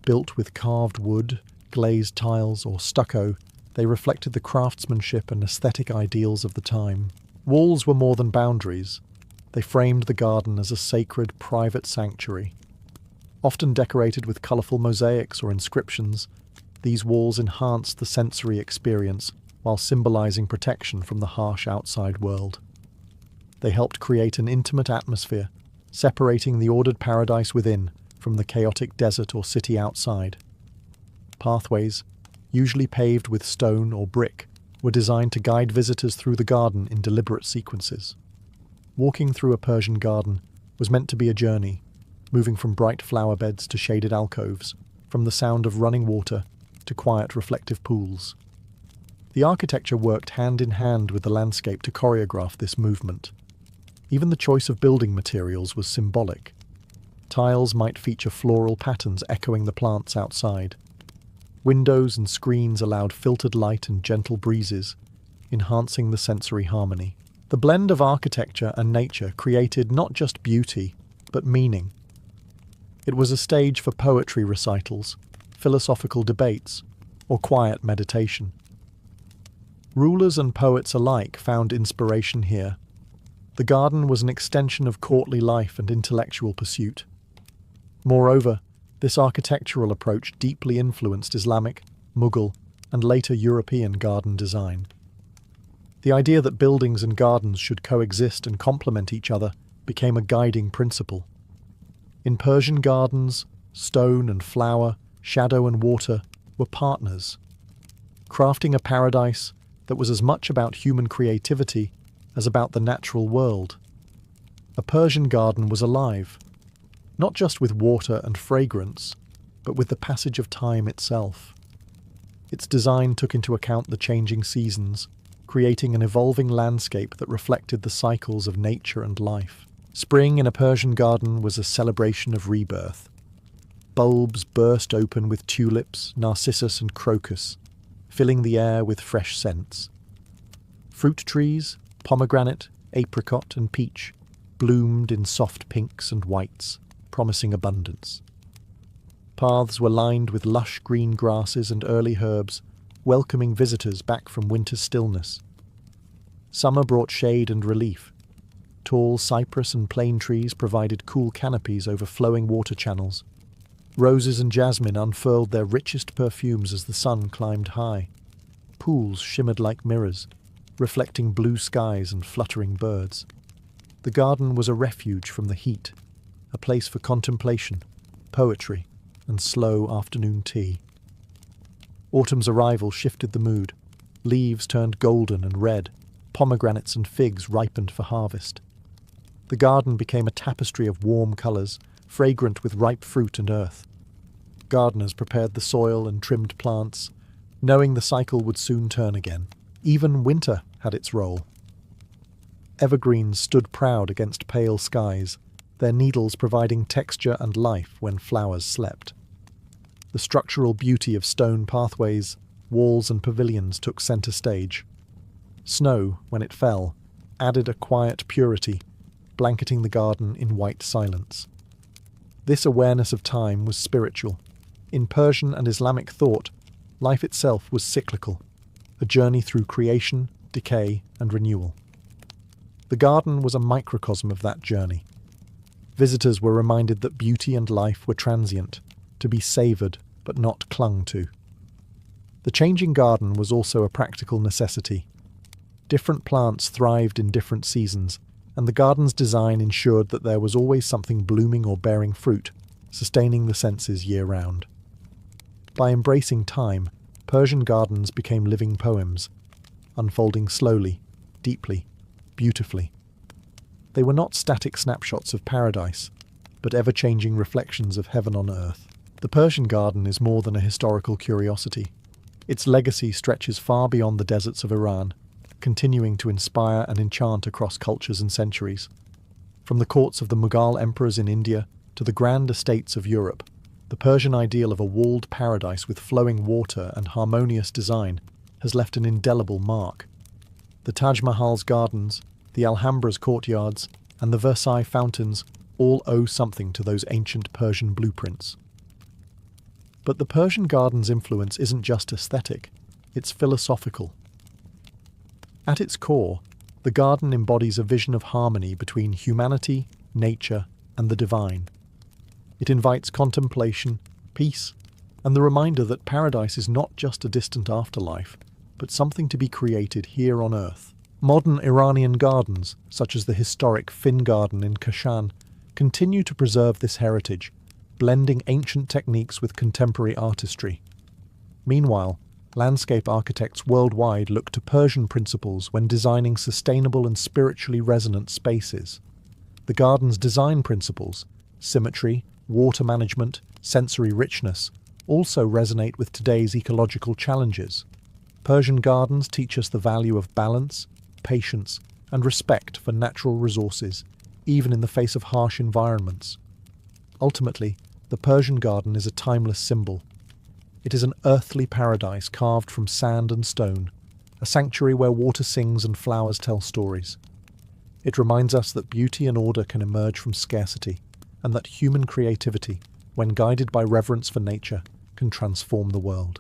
A: Built with carved wood, glazed tiles, or stucco, they reflected the craftsmanship and aesthetic ideals of the time. Walls were more than boundaries. They framed the garden as a sacred, private sanctuary. Often decorated with colourful mosaics or inscriptions, these walls enhanced the sensory experience while symbolising protection from the harsh outside world. They helped create an intimate atmosphere, separating the ordered paradise within from the chaotic desert or city outside. Pathways, usually paved with stone or brick, were designed to guide visitors through the garden in deliberate sequences. Walking through a Persian garden was meant to be a journey, moving from bright flower beds to shaded alcoves, from the sound of running water to quiet reflective pools. The architecture worked hand in hand with the landscape to choreograph this movement. Even the choice of building materials was symbolic. Tiles might feature floral patterns echoing the plants outside. Windows and screens allowed filtered light and gentle breezes, enhancing the sensory harmony. The blend of architecture and nature created not just beauty, but meaning. It was a stage for poetry recitals, philosophical debates, or quiet meditation. Rulers and poets alike found inspiration here. The garden was an extension of courtly life and intellectual pursuit. Moreover, this architectural approach deeply influenced Islamic, Mughal, and later European garden design. The idea that buildings and gardens should coexist and complement each other became a guiding principle. In Persian gardens, stone and flower, shadow and water were partners, crafting a paradise that was as much about human creativity as about the natural world. A Persian garden was alive, not just with water and fragrance, but with the passage of time itself. Its design took into account the changing seasons, creating an evolving landscape that reflected the cycles of nature and life. Spring in a Persian garden was a celebration of rebirth. Bulbs burst open with tulips, narcissus and crocus, filling the air with fresh scents. Fruit trees, pomegranate, apricot and peach, bloomed in soft pinks and whites, promising abundance. Paths were lined with lush green grasses and early herbs, welcoming visitors back from winter's stillness. Summer brought shade and relief. Tall cypress and plane trees provided cool canopies over flowing water channels. Roses and jasmine unfurled their richest perfumes as the sun climbed high. Pools shimmered like mirrors, reflecting blue skies and fluttering birds. The garden was a refuge from the heat, a place for contemplation, poetry, and slow afternoon tea. Autumn's arrival shifted the mood. Leaves turned golden and red, pomegranates and figs ripened for harvest. The garden became a tapestry of warm colours, fragrant with ripe fruit and earth. Gardeners prepared the soil and trimmed plants, knowing the cycle would soon turn again. Even winter had its role. Evergreens stood proud against pale skies, their needles providing texture and life when flowers slept. The structural beauty of stone pathways, walls and pavilions took centre stage. Snow, when it fell, added a quiet purity, blanketing the garden in white silence. This awareness of time was spiritual. In Persian and Islamic thought, life itself was cyclical, a journey through creation, decay, and renewal. The garden was a microcosm of that journey. Visitors were reminded that beauty and life were transient, to be savoured but not clung to. The changing garden was also a practical necessity. Different plants thrived in different seasons, and the garden's design ensured that there was always something blooming or bearing fruit, sustaining the senses year-round. By embracing time, Persian gardens became living poems, unfolding slowly, deeply, beautifully. They were not static snapshots of paradise, but ever-changing reflections of heaven on earth. The Persian garden is more than a historical curiosity. Its legacy stretches far beyond the deserts of Iran, continuing to inspire and enchant across cultures and centuries. From the courts of the Mughal emperors in India to the grand estates of Europe, the Persian ideal of a walled paradise with flowing water and harmonious design has left an indelible mark. The Taj Mahal's gardens, the Alhambra's courtyards, and the Versailles fountains all owe something to those ancient Persian blueprints. But the Persian garden's influence isn't just aesthetic, it's philosophical. At its core, the garden embodies a vision of harmony between humanity, nature, and the divine. It invites contemplation, peace, and the reminder that paradise is not just a distant afterlife, but something to be created here on earth. Modern Iranian gardens, such as the historic Fin Garden in Kashan, continue to preserve this heritage, blending ancient techniques with contemporary artistry. Meanwhile, landscape architects worldwide look to Persian principles when designing sustainable and spiritually resonant spaces. The garden's design principles, symmetry, water management, sensory richness, also resonate with today's ecological challenges. Persian gardens teach us the value of balance, patience, and respect for natural resources, even in the face of harsh environments. Ultimately, the Persian garden is a timeless symbol. It is an earthly paradise carved from sand and stone, a sanctuary where water sings and flowers tell stories. It reminds us that beauty and order can emerge from scarcity, and that human creativity, when guided by reverence for nature, can transform the world.